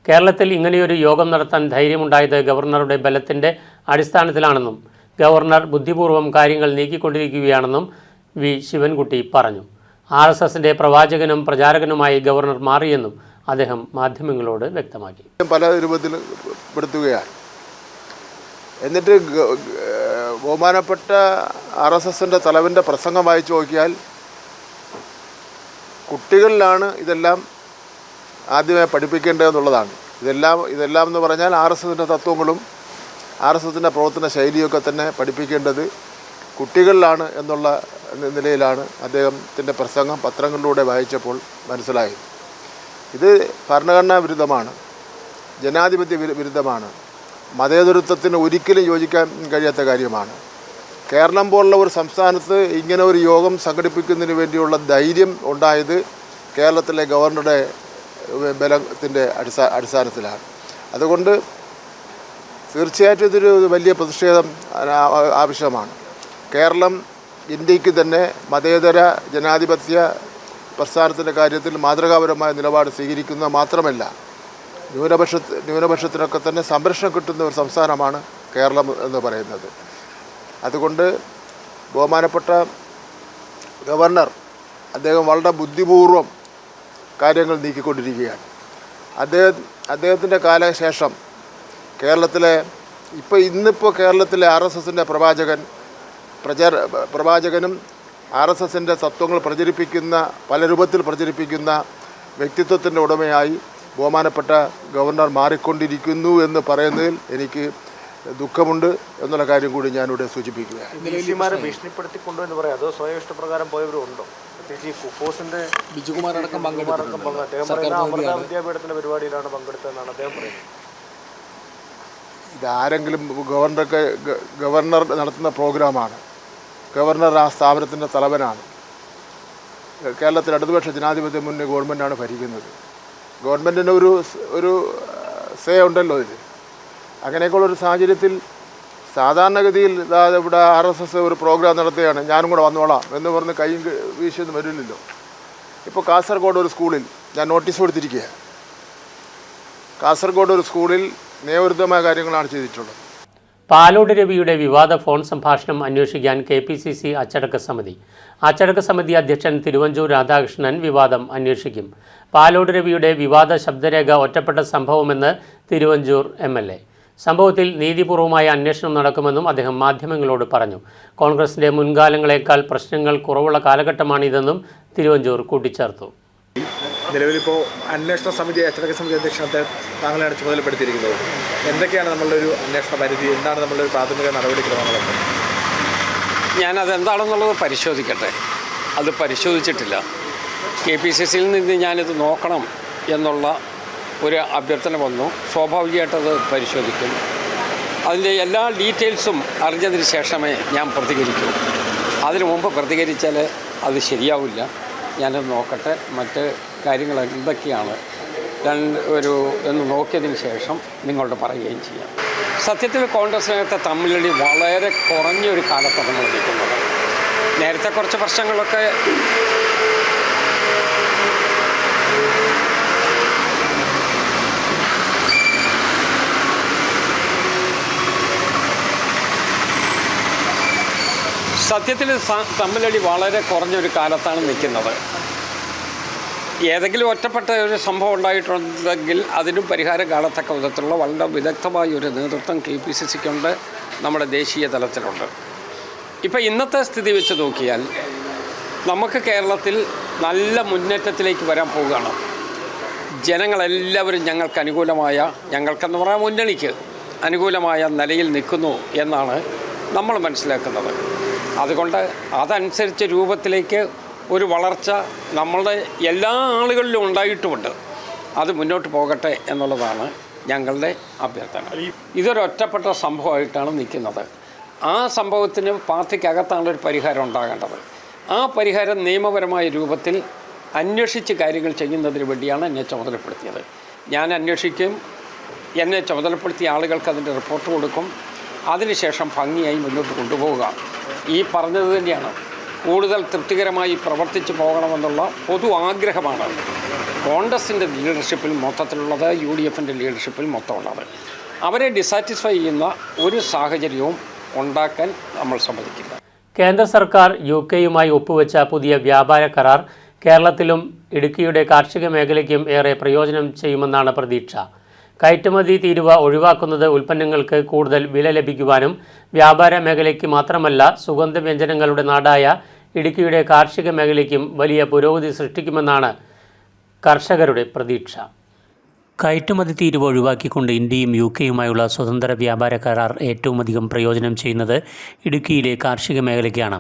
കേരളത്തിൽ ഇങ്ങനെയൊരു യോഗം നടത്താൻ ധൈര്യമുണ്ടായത് ഗവർണറുടെ ബലത്തിൻ്റെ അടിസ്ഥാനത്തിലാണെന്നും ഗവർണർ ബുദ്ധിപൂർവ്വം കാര്യങ്ങൾ നീക്കിക്കൊണ്ടിരിക്കുകയാണെന്നും വി ശിവൻകുട്ടി പറഞ്ഞു. RSSൻ്റെ പ്രവാചകനും പ്രചാരകനുമായി ഗവർണർ മാറിയെന്നും അദ്ദേഹം മാധ്യമങ്ങളോട് വ്യക്തമാക്കി. പല രൂപത്തിൽ പെടുത്തുകയാണ്. എന്നിട്ട് ബഹുമാനപ്പെട്ട RSSൻ്റെ തലവൻ്റെ പ്രസംഗം വായിച്ചു നോക്കിയാൽ കുട്ടികളിലാണ് ഇതെല്ലാം ആദ്യമേ പഠിപ്പിക്കേണ്ടതെന്നുള്ളതാണ്. ഇതെല്ലാം എന്ന് പറഞ്ഞാൽ RSSൻ്റെ തത്വങ്ങളും RSSൻ്റെ പ്രവർത്തന ശൈലിയൊക്കെ തന്നെ പഠിപ്പിക്കേണ്ടത് കുട്ടികളിലാണ് എന്നുള്ള നിലയിലാണ് അദ്ദേഹത്തിൻ്റെ പ്രസംഗം പത്രങ്ങളിലൂടെ വായിച്ചപ്പോൾ മനസ്സിലായത്. ഇത് ഭരണഘടനാ വിരുദ്ധമാണ്, ജനാധിപത്യ വിരുദ്ധമാണ്, മതേതരത്വത്തിന് ഒരിക്കലും യോജിക്കാൻ കഴിയാത്ത കാര്യമാണ്. കേരളം പോലുള്ള ഒരു സംസ്ഥാനത്ത് ഇങ്ങനെ ഒരു യോഗം സംഘടിപ്പിക്കുന്നതിന് വേണ്ടിയുള്ള ധൈര്യം ഉണ്ടായത് കേരളത്തിലെ ഗവർണറുടെ ബലത്തിൻ്റെ അടിസ്ഥാനത്തിലാണ്. അതുകൊണ്ട് തീർച്ചയായിട്ടും ഇതൊരു വലിയ പ്രതിഷേധം ആവശ്യമാണ്. കേരളം ഇന്ത്യക്ക് തന്നെ മതേതര ജനാധിപത്യ പ്രസ്ഥാനത്തിൻ്റെ കാര്യത്തിൽ മാതൃകാപരമായ നിലപാട് സ്വീകരിക്കുന്നത് മാത്രമല്ല, ന്യൂനപക്ഷത്തിനൊക്കെ തന്നെ സംരക്ഷണം കിട്ടുന്ന ഒരു സംസ്ഥാനമാണ് കേരളം എന്ന് പറയുന്നത്. അതുകൊണ്ട് ബഹുമാനപ്പെട്ട ഗവർണർ അദ്ദേഹം വളരെ ബുദ്ധിപൂർവ്വം കാര്യങ്ങൾ നീക്കിക്കൊണ്ടിരിക്കുകയാണ്. അദ്ദേഹത്തിൻ്റെ കാലശേഷം കേരളത്തിലെ ഇന്നിപ്പോൾ കേരളത്തിലെ RSSൻ്റെ പ്രവാചകനും RSSൻ്റെ തത്വങ്ങൾ പല രൂപത്തിൽ പ്രചരിപ്പിക്കുന്ന വ്യക്തിത്വത്തിൻ്റെ ഉടമയായി ബഹുമാനപ്പെട്ട ഗവർണർ മാറിക്കൊണ്ടിരിക്കുന്നു എന്ന് പറയുന്നതിൽ എനിക്ക് ദുഃഖമുണ്ട് എന്നുള്ള കാര്യം കൂടി ഞാനിവിടെ സൂചിപ്പിക്കുകയാണ്. VC-മാരെ ഭീഷണിപ്പെടുത്തിക്കൊണ്ടു എന്ന് പറയാം, അതോ സ്വയം ഇഷ്ടപ്രകാരം പോയവരും ഉണ്ടോ? പ്രത്യേകിച്ച് കുപ്പോസിൻ്റെ ബിജുകുമാറടക്കം വിദ്യാപീഠത്തിൻ്റെ പരിപാടിയിലാണ് പങ്കെടുത്തതെന്നാണ് അദ്ദേഹം പറയുന്നത്. ഇതാരെങ്കിലും ഗവർണർ നടത്തുന്ന പ്രോഗ്രാമാണ്. ഗവർണർ ആ സ്ഥാപനത്തിൻ്റെ തലവനാണ്. കേരളത്തിൽ ഇടതുപക്ഷ ജനാധിപത്യ മുന്നണി ഗവൺമെൻറ്റാണ് ഭരിക്കുന്നത്. ഗവൺമെൻറ്റിന് ഒരു സേ ഉണ്ടല്ലോ ഇതിൽ. അങ്ങനെയൊക്കെയുള്ളൊരു സാഹചര്യത്തിൽ സാധാരണഗതിയിൽ ഇവിടെ RSS ഒരു പ്രോഗ്രാം നടത്തുകയാണ്, ഞാനും കൂടെ വന്നോളാം എന്ന് പറഞ്ഞ് കൈയും വീശിയൊന്നും വരില്ലല്ലോ. ഇപ്പോൾ കാസർഗോഡ് ഒരു സ്കൂളിൽ ഞാൻ നോട്ടീസ് കൊടുത്തിരിക്കുകയാണ്. കാസർഗോഡ് ഒരു സ്കൂളിൽ നിയമവിരുദ്ധമായ കാര്യങ്ങളാണ് ചെയ്തിട്ടുള്ളത്. പാലോട് രവിയുടെ വിവാദ ഫോൺ സംഭാഷണം അന്വേഷിക്കാൻ KPCC അച്ചടക്ക സമിതി അധ്യക്ഷൻ തിരുവഞ്ചൂർ രാധാകൃഷ്ണൻ വിവാദം അന്വേഷിക്കും. പാലോട് രവിയുടെ വിവാദ ശബ്ദരേഖ ഒറ്റപ്പെട്ട സംഭവമെന്ന് തിരുവഞ്ചൂർ MLA. സംഭവത്തിൽ നീതിപൂർവമായ അന്വേഷണം നടക്കുമെന്നും അദ്ദേഹം മാധ്യമങ്ങളോട് പറഞ്ഞു. കോൺഗ്രസിൻ്റെ മുൻകാലങ്ങളേക്കാൾ പ്രശ്നങ്ങൾ കുറവുള്ള കാലഘട്ടമാണിതെന്നും തിരുവഞ്ചൂർ കൂട്ടിച്ചേർത്തു. നിലവിലിപ്പോൾ അന്വേഷണ സമിതി അച്ചടക്ക സമിതി അധ്യക്ഷനെ താങ്കളെയാണ് ചുമതലപ്പെടുത്തിയിരിക്കുന്നത്. എന്തൊക്കെയാണ് നമ്മളുടെ ഒരു അന്വേഷണ പരിധി, എന്താണ് നമ്മളുടെ ഒരു പ്രാഥമിക നടപടിക്രമങ്ങളൊക്കെ? ഞാനതെന്താണെന്നുള്ളത് പരിശോധിക്കട്ടെ. അത് പരിശോധിച്ചിട്ടില്ല. KPCCയിൽ നിന്ന് ഞാനിത് നോക്കണം എന്നുള്ള ഒരു അഭ്യർത്ഥന വന്നു. സ്വാഭാവികമായിട്ടത് പരിശോധിക്കും. അതിൻ്റെ എല്ലാ ഡീറ്റെയിൽസും അറിഞ്ഞതിന് ശേഷമേ ഞാൻ പ്രതികരിക്കൂ. അതിനു മുമ്പ് പ്രതികരിച്ചാൽ അത് ശരിയാവില്ല. ഞാനത് നോക്കട്ടെ, മറ്റ് കാര്യങ്ങൾ എന്തൊക്കെയാണ് എന്ന് നോക്കിയതിന് ശേഷം നിങ്ങളോട് പറയുകയും ചെയ്യാം. സത്യത്തിൽ കോൺഗ്രസിനകത്തെ തമ്മിലടി വളരെ കുറഞ്ഞൊരു കാലത്താണ് നമ്മൾ നിൽക്കുന്നത്. നേരത്തെ കുറച്ച് പ്രശ്നങ്ങളൊക്കെ തമ്മിലടി വളരെ കുറഞ്ഞൊരു കാലത്താണ് നിൽക്കുന്നത്. ഏതെങ്കിലും ഒറ്റപ്പെട്ട ഒരു സംഭവം ഉണ്ടായിട്ടുണ്ടെങ്കിൽ അതിനും പരിഹാരം കാണത്തക്ക വിധത്തിലുള്ള വളരെ വിദഗ്ധമായ ഒരു നേതൃത്വം KPCCക്കുണ്ട്, നമ്മുടെ ദേശീയ തലത്തിലുണ്ട്. ഇപ്പോൾ ഇന്നത്തെ സ്ഥിതി വെച്ച് നോക്കിയാൽ നമുക്ക് കേരളത്തിൽ നല്ല മുന്നേറ്റത്തിലേക്ക് വരാൻ പോവുകയാണ്. ജനങ്ങളെല്ലാവരും ഞങ്ങൾക്കെന്ന് പറയാൻ മുന്നണിക്ക് അനുകൂലമായ നിലയിൽ നിൽക്കുന്നു എന്നാണ് നമ്മൾ മനസ്സിലാക്കുന്നത്. അതുകൊണ്ട് അതനുസരിച്ച് രൂപത്തിലേക്ക് ഒരു വളർച്ച നമ്മളുടെ എല്ലാ ആളുകളിലും ഉണ്ടായിട്ടുമുണ്ട്. അത് മുന്നോട്ട് പോകട്ടെ എന്നുള്ളതാണ് ഞങ്ങളുടെ അഭ്യർത്ഥന. ഇതൊരൊറ്റപ്പെട്ട സംഭവമായിട്ടാണ് നിൽക്കുന്നത്. ആ സംഭവത്തിന് പാർട്ടിക്കകത്താണ് ഒരു പരിഹാരം ഉണ്ടാകേണ്ടത്. ആ പരിഹാരം നിയമപരമായ രൂപത്തിൽ അന്വേഷിച്ച് കാര്യങ്ങൾ ചെയ്യുന്നതിന് വേണ്ടിയാണ് എന്നെ ചുമതലപ്പെടുത്തിയത്. ഞാൻ അന്വേഷിക്കും, എന്നെ ചുമതലപ്പെടുത്തിയ ആളുകൾക്ക് അതിൻ്റെ റിപ്പോർട്ട് കൊടുക്കും. അതിനുശേഷം ഭംഗിയായി മുന്നോട്ട് കൊണ്ടുപോവുക. ഈ പറഞ്ഞത് തന്നെയാണ്, കൂടുതൽ തൃപ്തികരമായി പ്രവർത്തിച്ചു പോകണമെന്നുള്ള പൊതു ആഗ്രഹമാണ് കോൺഗ്രസിൻ്റെ ലീഡർഷിപ്പിൽ മൊത്തത്തിലുള്ളത്, UDFൻ്റെ ലീഡർഷിപ്പിൽ മൊത്തമുള്ളത്. അവരെ ഡിസാറ്റിസ്ഫൈ ചെയ്യുന്ന ഒരു സാഹചര്യവും ഉണ്ടാക്കാൻ നമ്മൾ സമ്മതിക്കില്ല. കേന്ദ്ര സർക്കാർ UK-യുമായി ഒപ്പുവെച്ച പുതിയ വ്യാപാര കരാർ കേരളത്തിലും ഇടുക്കിയുടെ കാർഷിക മേഖലയ്ക്കും ഏറെ പ്രയോജനം ചെയ്യുമെന്നാണ് പ്രതീക്ഷ. കയറ്റുമതി തീരുവ ഒഴിവാക്കുന്നത് ഉൽപ്പന്നങ്ങൾക്ക് കൂടുതൽ വില ലഭിക്കുവാനും വ്യാപാര മേഖലയ്ക്ക് മാത്രമല്ല സുഗന്ധവ്യഞ്ജനങ്ങളുടെ നാടായ ഇടുക്കിയുടെ കാർഷിക മേഖലയ്ക്കും വലിയ പുരോഗതി സൃഷ്ടിക്കുമെന്നാണ് കർഷകരുടെ പ്രതീക്ഷ. കയറ്റുമതി തീരുവ ഒഴിവാക്കിക്കൊണ്ട് ഇന്ത്യയും UK-യുമായുള്ള സ്വതന്ത്ര വ്യാപാര കരാർ ഏറ്റവും അധികം പ്രയോജനം ചെയ്യുന്നത് ഇടുക്കിയിലെ കാർഷിക മേഖലയ്ക്കാണ്.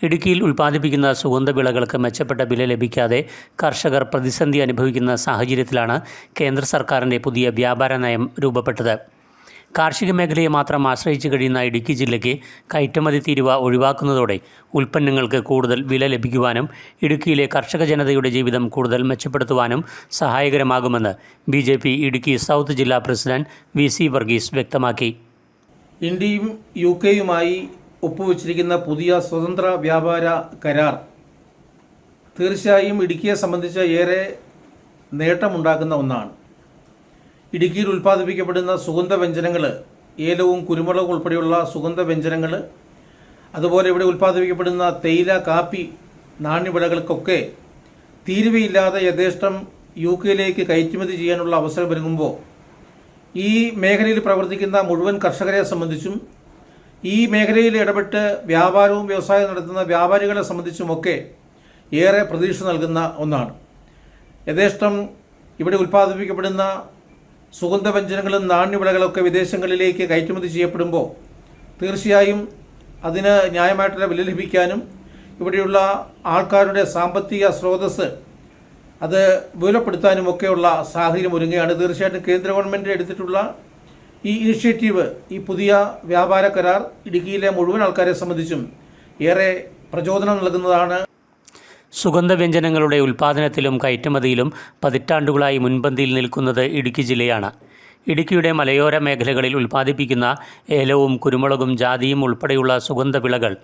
ഇടുക്കിയിൽ ഉൽപ്പാദിപ്പിക്കുന്ന സുഗന്ധവിളകൾക്ക് മെച്ചപ്പെട്ട വില ലഭിക്കാതെ കർഷകർ പ്രതിസന്ധി അനുഭവിക്കുന്ന സാഹചര്യത്തിലാണ് കേന്ദ്ര സർക്കാരിൻ്റെ പുതിയ വ്യാപാര നയം രൂപപ്പെട്ടത്. കാർഷിക മേഖലയെ മാത്രം ആശ്രയിച്ച് കഴിയുന്ന ഇടുക്കി ജില്ലയ്ക്ക് കയറ്റുമതി തീരുവ ഒഴിവാക്കുന്നതോടെ ഉൽപ്പന്നങ്ങൾക്ക് കൂടുതൽ വില ലഭിക്കുവാനും ഇടുക്കിയിലെ കർഷക ജനതയുടെ ജീവിതം കൂടുതൽ മെച്ചപ്പെടുത്തുവാനും സഹായകരമാകുമെന്ന് BJP ഇടുക്കി സൗത്ത് ജില്ലാ പ്രസിഡന്റ് VC വർഗീസ് വ്യക്തമാക്കി. ഇന്ത്യയും UK-യുമായി ഒപ്പുവെച്ചിരിക്കുന്ന പുതിയ സ്വതന്ത്ര വ്യാപാര കരാർ തീർച്ചയായും ഇടുക്കിയെ സംബന്ധിച്ച് ഏറെ നേട്ടമുണ്ടാക്കുന്ന ഒന്നാണ്. ഇടുക്കിയിൽ ഉൽപ്പാദിപ്പിക്കപ്പെടുന്ന സുഗന്ധവ്യഞ്ജനങ്ങൾ, ഏലവും കുരുമുളകും ഉൾപ്പെടെയുള്ള സുഗന്ധവ്യഞ്ജനങ്ങൾ, അതുപോലെ ഇവിടെ ഉൽപ്പാദിപ്പിക്കപ്പെടുന്ന തേയില, കാപ്പി, നാണ്യവിളകൾക്കൊക്കെ തീരുവയില്ലാതെ യഥേഷ്ടം UK-യിലേക്ക് കയറ്റുമതി ചെയ്യാനുള്ള അവസരം ഒരുങ്ങുമ്പോൾ ഈ മേഖലയിൽ പ്രവർത്തിക്കുന്ന മുഴുവൻ കർഷകരെ സംബന്ധിച്ചും ഈ മേഖലയിൽ ഇടപെട്ട് വ്യാപാരവും വ്യവസായവും നടത്തുന്ന വ്യാപാരികളെ സംബന്ധിച്ചുമൊക്കെ ഏറെ പ്രതീക്ഷ നൽകുന്ന ഒന്നാണ്. യഥേഷ്ടം ഇവിടെ ഉൽപ്പാദിപ്പിക്കപ്പെടുന്ന സുഗന്ധവ്യഞ്ജനങ്ങളും നാണ്യവിളകളൊക്കെ വിദേശങ്ങളിലേക്ക് കയറ്റുമതി ചെയ്യപ്പെടുമ്പോൾ തീർച്ചയായും അതിന് ന്യായമായിട്ടുള്ള വില ലഭിക്കാനും ഇവിടെയുള്ള ആൾക്കാരുടെ സാമ്പത്തിക സ്രോതസ്സ് അത് വിപുലപ്പെടുത്താനുമൊക്കെയുള്ള സാഹചര്യം ഒരുങ്ങുകയാണ്. തീർച്ചയായിട്ടും കേന്ദ്ര ഗവൺമെൻറ് എടുത്തിട്ടുള്ള ഈ ഇനിഷ്യേറ്റീവ്, ഈ പുതിയ വ്യാപാര കരാർ ഇടുക്കിയിലെ മുഴുവൻ ആൾക്കാരെ സംബന്ധിച്ചും ഏറെ പ്രചോദനം നൽകുന്നതാണ്. സുഗന്ധവ്യഞ്ജനങ്ങളുടെ ഉൽപ്പാദനത്തിലും കയറ്റുമതിയിലും പതിറ്റാണ്ടുകളായി മുൻപന്തിയിൽ നിൽക്കുന്നത് ഇടുക്കി ജില്ലയാണ്. ഇടുക്കിയുടെ മലയോര മേഖലകളിൽ ഉൽപ്പാദിപ്പിക്കുന്ന ഏലവും കുരുമുളകും ജാതിയും ഉൾപ്പെടെയുള്ള സുഗന്ധവിളകൾ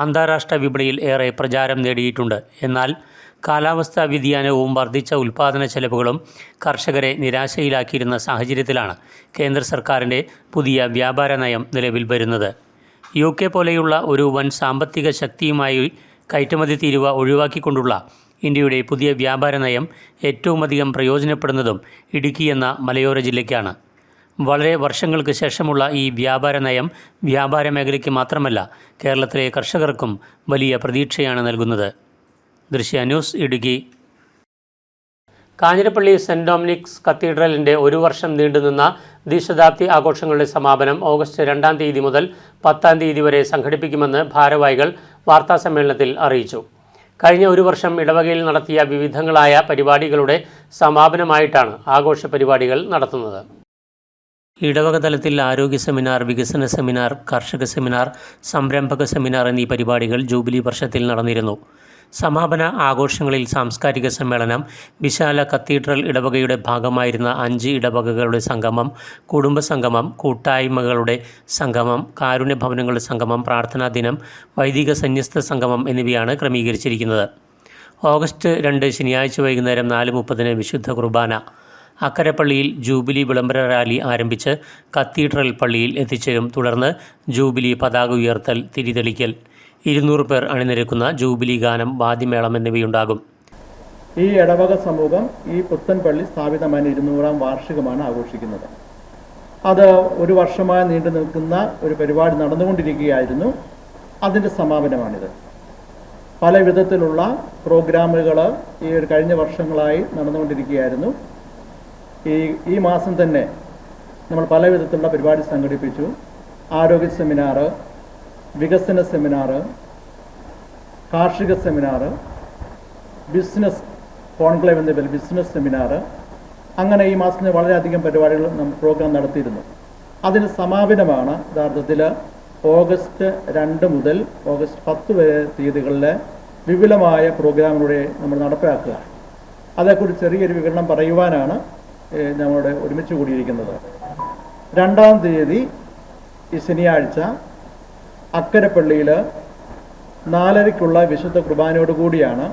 അന്താരാഷ്ട്ര വിപണിയിൽ ഏറെ പ്രചാരം നേടിയിട്ടുണ്ട്. എന്നാൽ കാലാവസ്ഥാ വ്യതിയാനവും വർദ്ധിച്ച ഉൽപ്പാദന ചെലവുകളും കർഷകരെ നിരാശയിലാക്കിയിരുന്ന സാഹചര്യത്തിലാണ് കേന്ദ്ര സർക്കാരിൻ്റെ പുതിയ വ്യാപാര നയം നിലവിൽ വരുന്നത്. UK പോലെയുള്ള ഒരു വൻ സാമ്പത്തിക ശക്തിയുമായി കയറ്റുമതി തീരുവ ഒഴിവാക്കിക്കൊണ്ടുള്ള ഇന്ത്യയുടെ പുതിയ വ്യാപാര നയം ഏറ്റവുമധികം പ്രയോജനപ്പെടുന്നതും ഇടുക്കി എന്ന മലയോര ജില്ലയ്ക്കാണ്. വളരെ വർഷങ്ങൾക്ക് ശേഷമുള്ള ഈ വ്യാപാര നയം വ്യാപാര മേഖലയ്ക്ക് മാത്രമല്ല കേരളത്തിലെ കർഷകർക്കും വലിയ പ്രതീക്ഷയാണ് നൽകുന്നത്. Drishya news, Idukki. Kanjirappally saint Dominic's കത്തീഡ്രലിൻ്റെ ഒരു വർഷം നീണ്ടുനിന്ന ദ്വിശതാബ്ദി ആഘോഷങ്ങളുടെ സമാപനം ഓഗസ്റ്റ് 2-ാം തീയതി മുതൽ 10-ാം തീയതി വരെ സംഘടിപ്പിക്കുമെന്ന് ഭാരവാഹികൾ വാർത്താസമ്മേളനത്തിൽ അറിയിച്ചു. കഴിഞ്ഞ ഒരു വർഷം ഇടവകയിൽ നടത്തിയ വിവിധങ്ങളായ പരിപാടികളുടെ സമാപനമായിട്ടാണ് ആഘോഷ പരിപാടികൾ നടത്തുന്നത്. ഇടവക തലത്തിൽ ആരോഗ്യ സെമിനാർ, വികസന സെമിനാർ, കർഷക സെമിനാർ, സംരംഭക സെമിനാർ എന്നീ പരിപാടികൾ ജൂബിലി വർഷത്തിൽ നടന്നിരുന്നു. സമാപന ആഘോഷങ്ങളിൽ സാംസ്കാരിക സമ്മേളനം, വിശാല കത്തീഡ്രൽ ഇടവകയുടെ ഭാഗമായിരുന്ന 5 ഇടവകകളുടെ സംഗമം, കുടുംബ സംഗമം, കൂട്ടായ്മകളുടെ സംഗമം, കാരുണ്യ ഭവനങ്ങളുടെ സംഗമം, പ്രാർത്ഥനാ ദിനം, വൈദിക സന്യസ്ത സംഗമം എന്നിവയാണ് ക്രമീകരിച്ചിരിക്കുന്നത്. ഓഗസ്റ്റ് 2 ശനിയാഴ്ച വൈകുന്നേരം 4:30 വിശുദ്ധ കുർബാന. അക്കരപ്പള്ളിയിൽ ജൂബിലി വിളംബര റാലി ആരംഭിച്ച് കത്തീഡ്രൽ പള്ളിയിൽ എത്തിച്ചേരും. തുടർന്ന് ജൂബിലി പതാക ഉയർത്തൽ, തിരിതെളിക്കൽ, 200 പേർ അണിനിരക്കുന്ന ജൂബിലി ഗാനം, വാദ്യമേളം എന്നിവയുണ്ടാകും. ഈ ഇടവക സമൂഹം ഈ പുത്തൻപള്ളി സ്ഥാപിതമായ 200-ാം വാർഷികമാണ് ആഘോഷിക്കുന്നത്. അത് ഒരു വർഷമായി നീണ്ടു നിൽക്കുന്ന ഒരു പരിപാടി നടന്നുകൊണ്ടിരിക്കുകയായിരുന്നു. അതിൻ്റെ സമാപനമാണിത്. പല വിധത്തിലുള്ള പ്രോഗ്രാമുകൾ ഈ കഴിഞ്ഞ വർഷങ്ങളായി നടന്നുകൊണ്ടിരിക്കുകയായിരുന്നു. ഈ മാസം തന്നെ നമ്മൾ പല വിധത്തിലുള്ള പരിപാടി സംഘടിപ്പിച്ചു. ആരോഗ്യ സെമിനാർ, വികസന സെമിനാർ, കാർഷിക സെമിനാർ, ബിസിനസ് കോൺക്ലേവ് എന്ന ബിസിനസ് സെമിനാർ, അങ്ങനെ ഈ മാസത്തിന് വളരെയധികം പരിപാടികൾ പ്രോഗ്രാം നടത്തിയിരുന്നു. അതിന് സമാപനമാണ് യഥാർത്ഥത്തിൽ ഓഗസ്റ്റ് 2 മുതൽ ഓഗസ്റ്റ് 10 വരെ തീയതികളിലെ വിപുലമായ പ്രോഗ്രാമിലൂടെ നമ്മൾ നടപ്പിലാക്കുക. അതേക്കുറിച്ച് ചെറിയൊരു വിവരണം പറയുവാനാണ് നമ്മളുടെ ഒരുമിച്ച് കൂടിയിരിക്കുന്നത്. 2-ാം തീയതി ഈ ശനിയാഴ്ച അക്കരപ്പള്ളിയിൽ 4:30 വിശുദ്ധ കുർബാനയോടുകൂടിയാണ്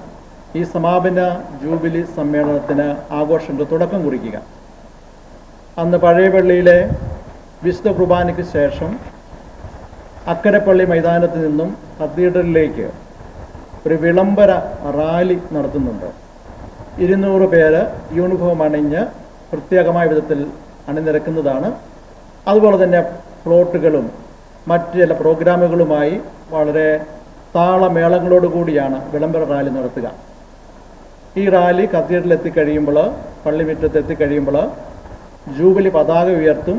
ഈ സമാപന ജൂബിലി സമ്മേളനത്തിന് ആഘോഷങ്ങൾക്ക് തുടക്കം കുറിക്കുക. അന്ന് പഴയ പള്ളിയിലെ വിശുദ്ധ കുർബാനയ്ക്ക് ശേഷം അക്കരപ്പള്ളി മൈതാനത്ത് നിന്നും കത്തീഡ്രലിലേക്ക് ഒരു വിളംബര റാലി നടത്തുന്നുണ്ട്. 200 പേര് യൂണിഫോം അണിഞ്ഞ് പ്രത്യേകമായ വിധത്തിൽ അണിനിരക്കുന്നതാണ്. അതുപോലെ തന്നെ ഫ്ലോട്ടുകളും മറ്റ് ചില പ്രോഗ്രാമുകളുമായി വളരെ താളമേളങ്ങളോടുകൂടിയാണ് വിളംബര റാലി നടത്തുക. ഈ റാലി കത്തീഡ്രലിൽ എത്തിക്കഴിയുമ്പോൾ, പള്ളിമുറ്റത്ത് എത്തിക്കഴിയുമ്പോൾ ജൂബിലി പതാക ഉയർത്തും,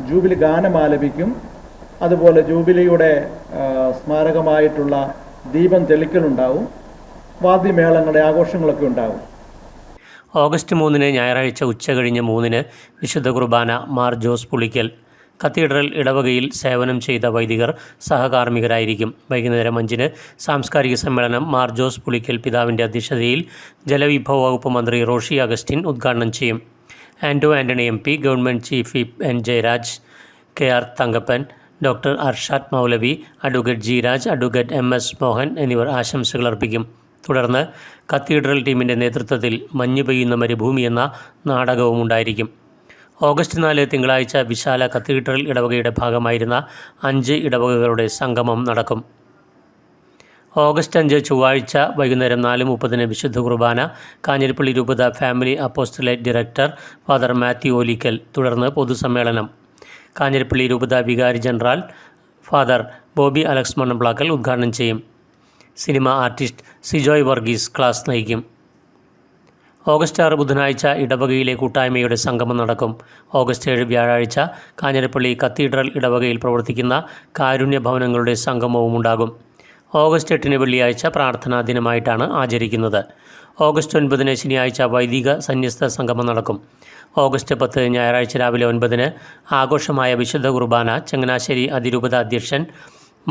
ജൂബിലി ഗാനം ആലപിക്കും. അതുപോലെ ജൂബിലിയുടെ സ്മാരകമായിട്ടുള്ള ദീപം തെളിക്കലുണ്ടാവും. വാദ്യമേളങ്ങളുടെ ആഘോഷങ്ങളൊക്കെ ഉണ്ടാവും. ഓഗസ്റ്റ് 3 ഞായറാഴ്ച ഉച്ചകഴിഞ്ഞ് 3 വിശുദ്ധ കുർബാന മാർ ജോസ് പുളിക്കൽ. കത്തീഡ്രൽ ഇടവകയിൽ സേവനം ചെയ്ത വൈദികർ സഹകാർമ്മികരായിരിക്കും. വൈകുന്നേരം 5 സാംസ്കാരിക സമ്മേളനം മാർ ജോസ് പുളിക്കൽ പിതാവിൻ്റെ അധ്യക്ഷതയിൽ ജലവിഭവ വകുപ്പ് മന്ത്രി റോഷി അഗസ്റ്റിൻ ഉദ്ഘാടനം ചെയ്യും. Anto Antony MP, government chief whip N Jayaraj, KR Thankappan, doctor Arshad Moulavi, advocate G Raj, advocate MS Mohan എന്നിവർ ആശംസകൾ അർപ്പിക്കും. തുടർന്ന് കത്തീഡ്രൽ ടീമിൻ്റെ നേതൃത്വത്തിൽ മഞ്ഞ് പെയ്യുന്ന മരുഭൂമി എന്ന നാടകവും ഉണ്ടായിരിക്കും. ഓഗസ്റ്റ് 4 തിങ്കളാഴ്ച വിശാല കത്തീഡ്രൽ ഇടവകയുടെ ഭാഗമായിരുന്ന 5 ഇടവകകളുടെ സംഗമം നടക്കും. ഓഗസ്റ്റ് 5 ചൊവ്വാഴ്ച വൈകുന്നേരം 4:30 വിശുദ്ധ കുർബാന കാഞ്ഞിരപ്പള്ളി രൂപത family apostolate director father Mathew Olickal. തുടർന്ന് പൊതുസമ്മേളനം കാഞ്ഞിരപ്പള്ളി രൂപത വികാരി general father Bobby Alex Mannamplackal ഉദ്ഘാടനം ചെയ്യും. Cinema artist Sijoy Varghese class നയിക്കും. ഓഗസ്റ്റ് 6 ബുധനാഴ്ച ഇടവകയിലെ കൂട്ടായ്മയുടെ സംഗമം നടക്കും. ഓഗസ്റ്റ് 7 വ്യാഴാഴ്ച കാഞ്ഞിരപ്പള്ളി കത്തീഡ്രൽ ഇടവകയിൽ പ്രവർത്തിക്കുന്ന കാരുണ്യ ഭവനങ്ങളുടെ സംഗമവും ഉണ്ടാകും. ഓഗസ്റ്റ് 8 വെള്ളിയാഴ്ച പ്രാർത്ഥനാ ദിനമായിട്ടാണ് ആചരിക്കുന്നത്. ഓഗസ്റ്റ് 9 ശനിയാഴ്ച വൈദിക സന്യസ്ത സംഗമം നടക്കും. ഓഗസ്റ്റ് 10 ഞായറാഴ്ച രാവിലെ 9 ആഘോഷമായ വിശുദ്ധ കുർബാന ചങ്ങനാശ്ശേരി അതിരൂപത അധ്യക്ഷൻ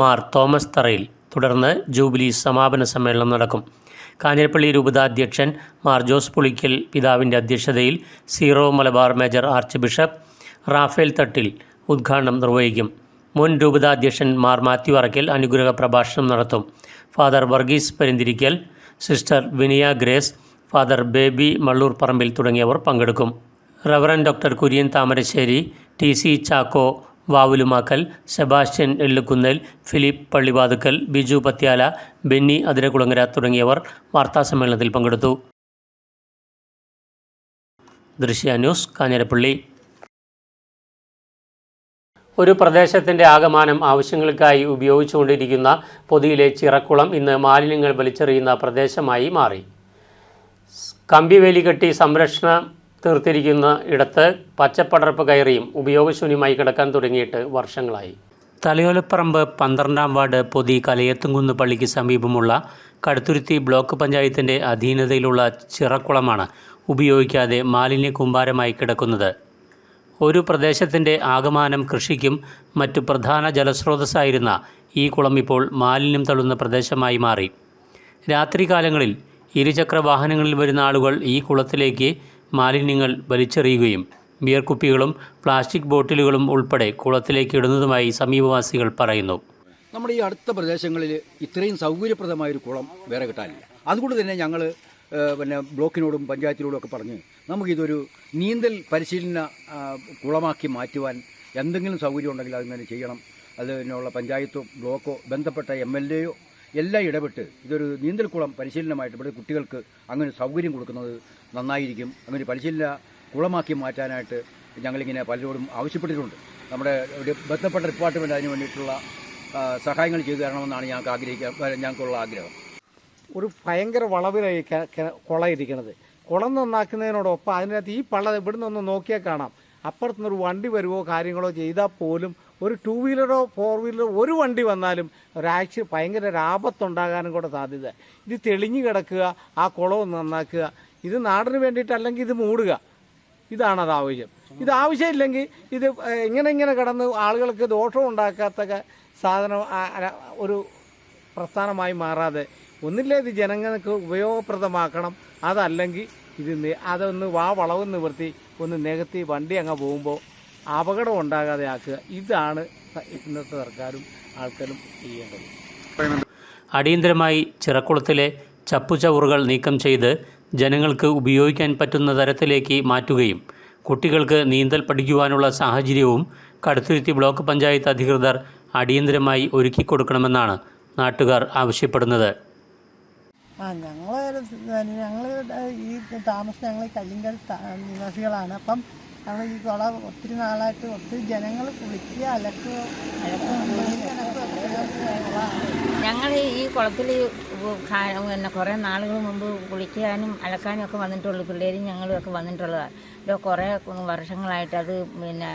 മാർ തോമസ് തറയിൽ. തുടർന്ന് ജൂബിലി സമാപന സമ്മേളനം നടക്കും. കാഞ്ഞിരപ്പള്ളി രൂപത അധ്യക്ഷൻ മാർ ജോസ് പുളിക്കൽ പിതാവിൻ്റെ അധ്യക്ഷതയിൽ Syro Malabar major archbishop Raphael Thattil ഉദ്ഘാടനം നിർവഹിക്കും. മുൻ രൂപത അധ്യക്ഷൻ മാർ മാത്യു അറയ്ക്കൽ അനുഗ്രഹ പ്രഭാഷണം നടത്തും. Father Varghese Perinthirickal, sister Viniya Grace, father Baby Mallur Parambil തുടങ്ങിയവർ പങ്കെടുക്കും. Reverend doctor Kurian Thamarassery, TC Chacko Vavulumakkal, Sebastian Ellukkunnel, Philip Pallivathukkal, Biju Pathyala, Benny Athirakulangara തുടങ്ങിയവർ വാർത്താസമ്മേളനത്തിൽ പങ്കെടുത്തു. ദൃശ്യ ന്യൂസ്, കാഞ്ഞിരപ്പള്ളി. ഒരു പ്രദേശത്തിൻ്റെ ആകമാനം ആവശ്യങ്ങൾക്കായി ഉപയോഗിച്ചുകൊണ്ടിരിക്കുന്ന പൊതിയിലെ ചിറക്കുളം ഇന്ന് മാലിന്യങ്ങൾ വലിച്ചെറിയുന്ന പ്രദേശമായി മാറി. കമ്പിവേലി കെട്ടി സംരക്ഷണം തീർത്തിരിക്കുന്ന ഇടത്ത് പച്ചപ്പടർപ്പ് കയറിയും ഉപയോഗശൂന്യമായി കിടക്കാൻ തുടങ്ങിയിട്ട് വർഷങ്ങളായി. തലയോലപ്പറമ്പ് 12-ാം വാർഡ് പൊതി കലയത്തുംകുന്ന് പള്ളിക്ക് സമീപമുള്ള കടുത്തുരുത്തി ബ്ലോക്ക് പഞ്ചായത്തിൻ്റെ അധീനതയിലുള്ള ചിറക്കുളമാണ് ഉപയോഗിക്കാതെ മാലിന്യ കൂമ്പാരമായി കിടക്കുന്നത്. ഒരു പ്രദേശത്തിൻ്റെ ആകമാനം കൃഷിക്കും മറ്റു പ്രധാന ജലസ്രോതസ്സായിരുന്ന ഈ കുളം ഇപ്പോൾ മാലിന്യം തള്ളുന്ന പ്രദേശമായി മാറി. രാത്രികാലങ്ങളിൽ ഇരുചക്ര വാഹനങ്ങളിൽ വരുന്ന ആളുകൾ ഈ കുളത്തിലേക്ക് മാലിന്യങ്ങൾ വലിച്ചെറിയുകയും ബിയർ കുപ്പികളും പ്ലാസ്റ്റിക് ബോട്ടിലുകളും ഉൾപ്പെടെ കുളത്തിലേക്ക് ഇടുന്നതുമായി സമീപവാസികൾ പറയുന്നു. നമ്മുടെ ഈ അടുത്ത പ്രദേശങ്ങളിൽ ഇത്രയും സൗകര്യപ്രദമായൊരു കുളം വേറെ കിട്ടാനില്ല. അതുകൊണ്ട് തന്നെ ഞങ്ങൾ ബ്ലോക്കിനോടും പഞ്ചായത്തിനോടും ഒക്കെ പറഞ്ഞ് നമുക്കിതൊരു നീന്തൽ പരിശീലന കുളമാക്കി മാറ്റുവാൻ എന്തെങ്കിലും സൗകര്യം ഉണ്ടെങ്കിൽ അതിങ്ങനെ ചെയ്യണം. അതിനുള്ള പഞ്ചായത്തോ ബ്ലോക്കോ ബന്ധപ്പെട്ട MLAയോ എല്ലാം ഇടപെട്ട് ഇതൊരു നീന്തൽക്കുളം പരിശീലനമായിട്ട് ഇവിടെ കുട്ടികൾക്ക് അങ്ങനെ സൗകര്യം കൊടുക്കുന്നത് നന്നായിരിക്കും. അങ്ങനെ പരിശീലന കുളമാക്കി മാറ്റാനായിട്ട് ഞങ്ങളിങ്ങനെ പലരോടും ആവശ്യപ്പെട്ടിട്ടുണ്ട്. നമ്മുടെ ഒരു ബന്ധപ്പെട്ട ഡിപ്പാർട്ട്മെൻറ്റ് അതിന് വേണ്ടിയിട്ടുള്ള സഹായങ്ങൾ ചെയ്തു തരണമെന്നാണ് ഞങ്ങൾക്കുള്ള ആഗ്രഹം. ഒരു ഭയങ്കര വളവിലായി കുളം ഇരിക്കണത്. കുളം നന്നാക്കുന്നതിനോടൊപ്പം അതിനകത്ത് ഈ പള്ള ഇവിടെ നിന്ന് നോക്കിയാൽ കാണാം, അപ്പുറത്തുനിന്നൊരു വണ്ടി വരുവോ കാര്യങ്ങളോ ചെയ്താൽ പോലും ഒരു 2 വീലറോ 4 വീലറോ ഒരു വണ്ടി വന്നാലും ഭയങ്കര ആപത്തുണ്ടാകാനും കൂടെ സാധ്യത. ഇത് തെളിഞ്ഞു കിടക്കുക, ആ കുളം നന്നാക്കുക, ഇത് നാടിന് വേണ്ടിയിട്ട് അല്ലെങ്കിൽ ഇത് മൂടുക. ഇതാണത് ആവശ്യം. ഇത് ആവശ്യമില്ലെങ്കിൽ ഇത് ഇങ്ങനെ കിടന്ന് ആളുകൾക്ക് ദോഷം ഉണ്ടാക്കാത്ത സാധനം ഒരു പ്രസ്ഥാനമായി മാറാതെ ഒന്നില്ലേ ഇത് ജനങ്ങൾക്ക് ഉപയോഗപ്രദമാക്കണം. അതല്ലെങ്കിൽ അതൊന്ന് വളവ് നിവർത്തി ഒന്ന് നികത്തി വണ്ടി അങ്ങ് പോകുമ്പോൾ അപകടം ഉണ്ടാകാതെ ആക്കുക. ഇതാണ് ഇന്നത്തെ സർക്കാരും ആൾക്കാരും ചെയ്യേണ്ടത്. അടിയന്തരമായി ചിറക്കുളത്തിലെ ചപ്പുചവറുകൾ നീക്കം ചെയ്ത് ജനങ്ങൾക്ക് ഉപയോഗിക്കാൻ പറ്റുന്ന തരത്തിലേക്ക് മാറ്റുകയും കുട്ടികൾക്ക് നീന്തൽ പഠിക്കുവാനുള്ള സാഹചര്യവും കടുത്തുരുത്തി ബ്ലോക്ക് പഞ്ചായത്ത് അധികൃതർ അടിയന്തരമായി ഒരുക്കിക്കൊടുക്കണമെന്നാണ് നാട്ടുകാർ ആവശ്യപ്പെടുന്നത്. ഞങ്ങൾ ഈ താമസം ഞങ്ങൾ കല്ലിങ്കൽ നിവാസികളാണ്. അപ്പം ഞങ്ങൾ ഈ കുളം ഒത്തിരി നാളായിട്ട് ഒത്തിരി ജനങ്ങൾ കുളിക്കുക അലക്കുക ഞങ്ങൾ ഈ കുളത്തിൽ പിന്നെ കുറേ നാളുകൾ മുമ്പ് കുളിക്കാനും അലക്കാനും ഒക്കെ വന്നിട്ടുള്ളൂ. പിള്ളേരും ഞങ്ങളും ഒക്കെ വന്നിട്ടുള്ളതാണ്. കുറേ വർഷങ്ങളായിട്ട് അത് പിന്നെ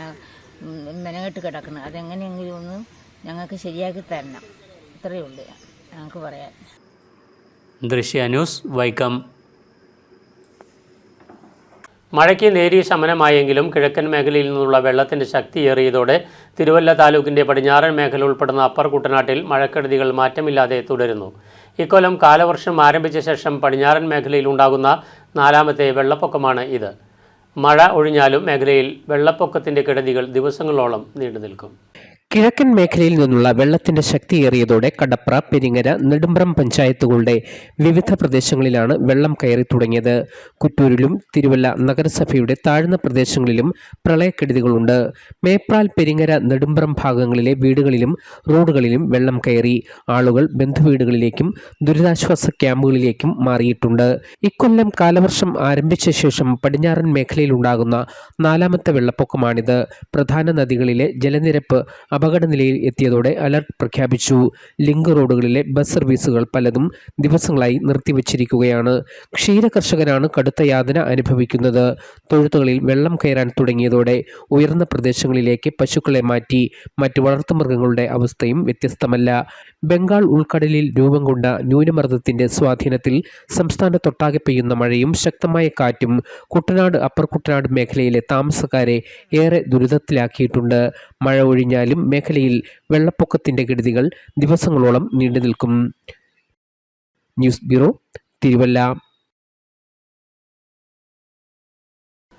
മെനകെട്ട് കിടക്കണം. അതെങ്ങനെയെങ്കിലും ഒന്ന് ഞങ്ങൾക്ക് ശരിയാക്കി തരണം. ഇത്രയേ ഉള്ളൂ ഞങ്ങൾക്ക് പറയാൻ. ദൃശ്യ ന്യൂസ്, വൈക്കം. മഴയ്ക്ക് നേരിയ ശമനമായെങ്കിലും കിഴക്കൻ മേഖലയിൽ നിന്നുള്ള വെള്ളത്തിൻ്റെ ശക്തിയേറിയതോടെ തിരുവല്ല താലൂക്കിൻ്റെ പടിഞ്ഞാറൻ മേഖല ഉൾപ്പെടുന്ന അപ്പർ കുട്ടനാട്ടിൽ മഴക്കെടുതികൾ മാറ്റമില്ലാതെ തുടരുന്നു. ഇക്കൊല്ലം കാലവർഷം ആരംഭിച്ച ശേഷം പടിഞ്ഞാറൻ മേഖലയിൽ ഉണ്ടാകുന്ന 4ാമത്തെ വെള്ളപ്പൊക്കമാണ് ഇത്. മഴ ഒഴിഞ്ഞാലും മേഖലയിൽ വെള്ളപ്പൊക്കത്തിൻ്റെ കെടുതികൾ ദിവസങ്ങളോളം നീണ്ടു നിൽക്കും. കിഴക്കൻ മേഖലയിൽ നിന്നുള്ള വെള്ളത്തിന്റെ ശക്തിയേറിയതോടെ കടപ്ര, പെരിങ്ങര, നെടുമ്പ്രം പഞ്ചായത്തുകളുടെ വിവിധ പ്രദേശങ്ങളിലാണ് വെള്ളം കയറി തുടങ്ങിയത്. കുറ്റൂരിലും തിരുവല്ല നഗരസഭയുടെ താഴ്ന്ന പ്രദേശങ്ങളിലും പ്രളയക്കെടുതികളുണ്ട്. മേപ്രാൽ, പെരിങ്ങര, നെടുമ്പ്രം ഭാഗങ്ങളിലെ വീടുകളിലും റോഡുകളിലും വെള്ളം കയറി. ആളുകൾ ബന്ധുവീടുകളിലേക്കും ദുരിതാശ്വാസ ക്യാമ്പുകളിലേക്കും മാറിയിട്ടുണ്ട്. ഇക്കൊല്ലം കാലവർഷം ആരംഭിച്ച ശേഷം പടിഞ്ഞാറൻ മേഖലയിലുണ്ടാകുന്ന 4ാമത്തെ വെള്ളപ്പൊക്കമാണിത്. പ്രധാന നദികളിലെ ജലനിരപ്പ് അപകടനിലയിൽ എത്തിയതോടെ അലർട്ട് പ്രഖ്യാപിച്ചു. ലിങ്ക് റോഡുകളിലെ ബസ് സർവീസുകൾ പലതും ദിവസങ്ങളായി നിർത്തിവച്ചിരിക്കുകയാണ്. ക്ഷീരകർഷകരാണ് കടുത്ത യാതന അനുഭവിക്കുന്നത്. തൊഴുത്തുകളിൽ വെള്ളം കയറാൻ തുടങ്ങിയതോടെ ഉയർന്ന പ്രദേശങ്ങളിലേക്ക് പശുക്കളെ മാറ്റി. മറ്റു വളർത്തുമൃഗങ്ങളുടെ അവസ്ഥയും വ്യത്യസ്തമല്ല. ബംഗാൾ ഉൾക്കടലിൽ രൂപം കൊണ്ട ന്യൂനമർദ്ദത്തിന്റെ സ്വാധീനത്തിൽ സംസ്ഥാനത്തൊട്ടാകെ പെയ്യുന്ന മഴയും ശക്തമായ കാറ്റും കുട്ടനാട്, അപ്പർ കുട്ടനാട് മേഖലയിലെ താമസക്കാരെ ഏറെ ദുരിതത്തിലാക്കിയിട്ടുണ്ട്. മഴ ഒഴിഞ്ഞാലും മേഖലയിൽ വെള്ളപ്പൊക്കത്തിന്റെ കെടുതികൾ ദിവസങ്ങളോളം നീണ്ടു നിൽക്കും. News bureau, Thiruvalla.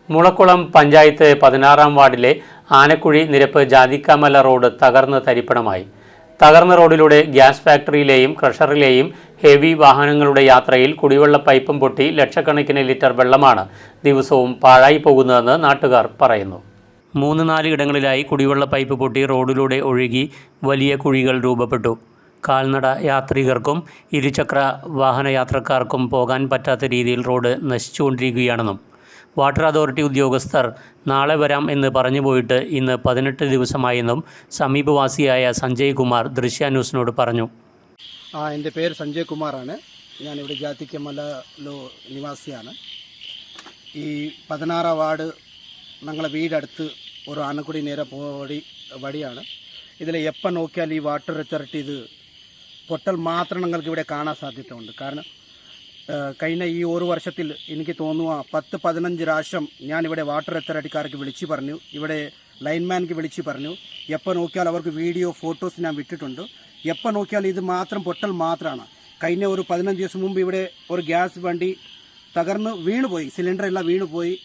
മുളക്കുളം പഞ്ചായത്ത് 16ാം വാർഡിലെ ആനക്കുഴി നിരപ്പ് ജാതിക്കാമല റോഡ് തകർന്ന് തരിപ്പണമായി. തകർന്ന റോഡിലൂടെ ഗ്യാസ് ഫാക്ടറിയിലെയും ക്രഷറിലെയും ഹെവി വാഹനങ്ങളുടെ യാത്രയിൽ കുടിവെള്ള പൈപ്പും പൊട്ടി ലക്ഷക്കണക്കിന് ലിറ്റർ വെള്ളമാണ് ദിവസവും പാഴായി പോകുന്നതെന്ന് നാട്ടുകാർ പറയുന്നു. 3-4 ഇടങ്ങളിലായി കുടിവെള്ള പൈപ്പ് പൊട്ടി റോഡിലൂടെ ഒഴുകി വലിയ കുഴികൾ രൂപപ്പെട്ടു. കാൽനട യാത്രികർക്കും ഇരുചക്ര വാഹനയാത്രക്കാർക്കും പോകാൻ പറ്റാത്ത രീതിയിൽ റോഡ് നശിച്ചുകൊണ്ടിരിക്കുകയാണെന്നും വാട്ടർ അതോറിറ്റി ഉദ്യോഗസ്ഥർ നാളെ വരാം എന്ന് പറഞ്ഞു പോയിട്ട് ഇന്ന് 18 ദിവസമായെന്നും സമീപവാസിയായ സഞ്ജയ് കുമാർ ദൃശ്യ ന്യൂസിനോട് പറഞ്ഞു. എൻ്റെ പേര് സഞ്ജയ് കുമാറാണ്. ഞാനിവിടെ ജാതിക്കമലോ നിവാസിയാണ്. ഈ 16ാം വാർഡ് ഞങ്ങളെ വീടടുത്ത് ഒരു ആനക്കുടി നേരെ വഴിയാണ്. ഇതിൽ എപ്പോൾ നോക്കിയാൽ ഈ വാട്ടർ അതോറിറ്റി ഇത് പൊട്ടൽ മാത്രം ഞങ്ങൾക്ക് ഇവിടെ കാണാൻ സാധ്യതയുണ്ട്. കാരണം കഴിഞ്ഞ ഈ ഒരു വർഷത്തിൽ എനിക്ക് തോന്നുക 10-15 പ്രാവശ്യം ഞാനിവിടെ വാട്ടർ അതോറിറ്റിക്കാർക്ക് വിളിച്ചു പറഞ്ഞു, ഇവിടെ ലൈൻമാൻക്ക് വിളിച്ചു പറഞ്ഞു. എപ്പോൾ നോക്കിയാൽ അവർക്ക് വീഡിയോ ഫോട്ടോസ് ഞാൻ വിട്ടിട്ടുണ്ട്. എപ്പോൾ നോക്കിയാൽ ഇത് മാത്രം പൊട്ടൽ മാത്രമാണ്. കഴിഞ്ഞ ഒരു 15 ദിവസം മുമ്പ് ഇവിടെ ഒരു ഗ്യാസ് വണ്ടി തകർന്ന് വീണുപോയി, സിലിണ്ടറെല്ലാം വീണുപോയി.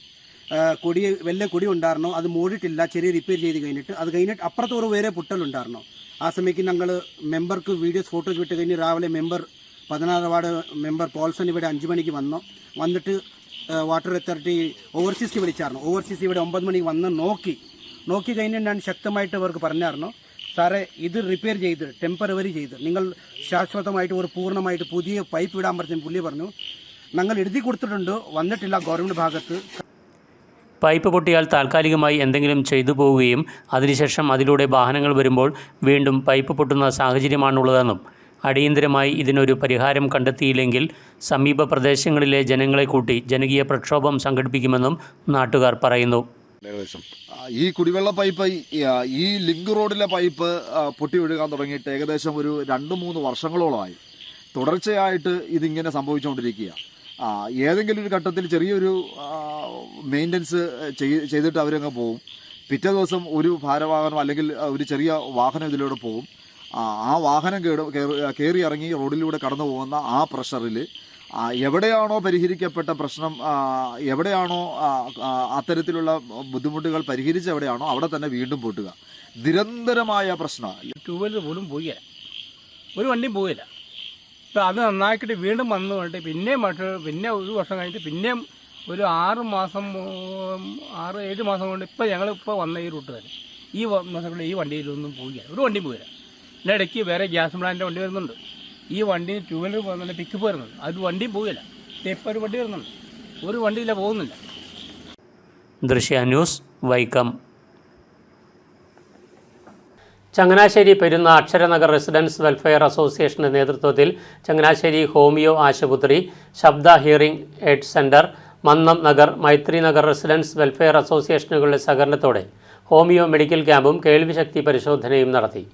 വലിയ കുടി ഉണ്ടായിരുന്നു, അത് മൂടിയിട്ടില്ല, ചെറിയ റിപ്പയർ ചെയ്ത് കഴിഞ്ഞിട്ട്. അത് കഴിഞ്ഞിട്ട് അപ്പുറത്ത് ഒരു വേറെ പൊട്ടലുണ്ടായിരുന്നു. ആ സമയത്ത് ഞങ്ങൾ മെമ്പർക്ക് വീഡിയോസ് ഫോട്ടോസ് വിട്ട് കഴിഞ്ഞ് രാവിലെ മെമ്പർ 16ാം വാർഡ് മെമ്പർ പോൾസൺ ഇവിടെ 5 മണിക്ക് വന്നിട്ട് വാട്ടർ അതോറിറ്റി ഓവർസീസ്ക്ക് വിളിച്ചായിരുന്നു. ഓവർസീസ് ഇവിടെ 9 മണിക്ക് വന്ന് നോക്കി കഴിഞ്ഞിട്ട് ഞാൻ ശക്തമായിട്ട് അവർക്ക് പറഞ്ഞായിരുന്നു, സാറേ ഇത് റിപ്പയർ ചെയ്ത് ടെമ്പററി ചെയ്ത് നിങ്ങൾ ശാശ്വതമായിട്ട് ഒരു പൂർണ്ണമായിട്ട് പുതിയ പൈപ്പ് ഇടാൻ പുള്ളി പറഞ്ഞു. ഞങ്ങൾ എഴുതി കൊടുത്തിട്ടുണ്ട്, വന്നിട്ടില്ല ഗവൺമെൻറ് ഭാഗത്ത്. പൈപ്പ് പൊട്ടിയാൽ താൽക്കാലികമായി എന്തെങ്കിലും ചെയ്തു പോവുകയും അതിനുശേഷം അതിലൂടെ വാഹനങ്ങൾ വരുമ്പോൾ വീണ്ടും പൈപ്പ് പൊട്ടുന്ന സാഹചര്യമാണുള്ളതെന്നും അടിയന്തരമായി ഇതിനൊരു പരിഹാരം കണ്ടെത്തിയില്ലെങ്കിൽ സമീപ പ്രദേശങ്ങളിലെ ജനങ്ങളെ കൂട്ടി ജനകീയ പ്രക്ഷോഭം സംഘടിപ്പിക്കുമെന്നും നാട്ടുകാർ പറയുന്നു. ഈ കുടിവെള്ള പൈപ്പ്, ഈ ലിങ്ക് റോഡിലെ പൈപ്പ് പൊട്ടി ഒഴുകാൻ തുടങ്ങിയിട്ട് ഏകദേശം ഒരു 2-3 വർഷങ്ങളോളമായി തുടർച്ചയായിട്ട് ഇതിങ്ങനെ സംഭവിച്ചുകൊണ്ടിരിക്കുക. ഏതെങ്കിലും ഒരു ഘട്ടത്തിൽ ചെറിയൊരു മെയിൻ്റനൻസ് ചെയ്തിട്ട് അവരങ്ങ് പോവും. പിറ്റേ ദിവസം ഒരു ഭാരവാഹനം അല്ലെങ്കിൽ ഒരു ചെറിയ വാഹനം ഇതിലൂടെ പോവും. ആ വാഹനം കയറി ഇറങ്ങി റോഡിലൂടെ കടന്നു പോകുന്ന ആ പ്രഷറിൽ എവിടെയാണോ പരിഹരിക്കപ്പെട്ട പ്രശ്നം, എവിടെയാണോ അത്തരത്തിലുള്ള ബുദ്ധിമുട്ടുകൾ പരിഹരിച്ച് എവിടെയാണോ അവിടെ തന്നെ വീണ്ടും പൊട്ടുക. നിരന്തരമായ പ്രശ്നമാണ്. ടൂ വീലർ പോലും പോയില്ല, ഒരു വണ്ടിയും പോയില്ല. ഇപ്പം അത് നന്നാക്കിയിട്ട് വീണ്ടും വന്നു കൊണ്ട് പിന്നെ ഒരു വർഷം കഴിഞ്ഞിട്ട് പിന്നെയും ഒരു 6 മാസം 6-7 മാസം കൊണ്ട് ഇപ്പം ഞങ്ങളിപ്പോൾ വന്ന ഈ റൂട്ട് തന്നെ ഈ മാസം കൊണ്ട് ഈ വണ്ടിയിലൊന്നും പോയില്ല, ഒരു വണ്ടിയും പോയില്ല. പിന്നെ ഇടയ്ക്ക് വേറെ ഗ്യാസ് പ്ലാന്റിൻ്റെ വണ്ടി വരുന്നുണ്ട്. ഈ വണ്ടി ടൂ വീലർ പോകുന്നുണ്ട്, പിക്കപ്പ് വരുന്നുണ്ട്, അത് വണ്ടിയും പോയില്ല. ഇപ്പം ഒരു വണ്ടി വരുന്നുണ്ട്, ഒരു വണ്ടിയില്ല, പോകുന്നില്ല. Drishya news, Vaikom. Changanassery Perunna Aksharanagar residence welfare അസോസിയേഷൻ്റെ നേതൃത്വത്തിൽ ചങ്ങനാശ്ശേരി ഹോമിയോ ആശുപത്രി, Shabda hearing aid centre, Mannam Nagar, Maithri Nagar residence welfare അസോസിയേഷനുകളുടെ സഹകരണത്തോടെ ഹോമിയോ മെഡിക്കൽ ക്യാമ്പും കേൾവിശക്തി പരിശോധനയും നടത്തി.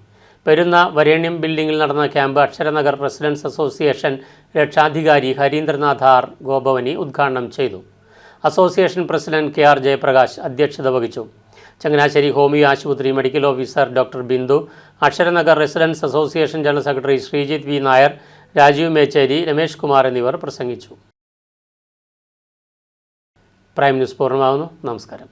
പെരുന്ന വരേണ്യം ബിൽഡിംഗിൽ നടന്ന ക്യാമ്പ് അക്ഷരനഗർ റെസിഡൻസ് അസോസിയേഷൻ രക്ഷാധികാരി ഹരീന്ദ്രനാഥ് ആർ ഗോപവനി ഉദ്ഘാടനം ചെയ്തു. അസോസിയേഷൻ പ്രസിഡന്റ് KR ജയപ്രകാശ് അധ്യക്ഷത വഹിച്ചു. ചങ്ങനാശ്ശേരി ഹോമിയോ ആശുപത്രി medical officer doctor Bindu, Aksharanagar residence association general secretary Sreejith V. Nair, Rajeev Mechery, Ramesh Kumar എന്നിവർ പ്രസംഗിച്ചു. പ്രൈം ന്യൂസ് പൂർണ്ണമാകുന്നു. നമസ്കാരം.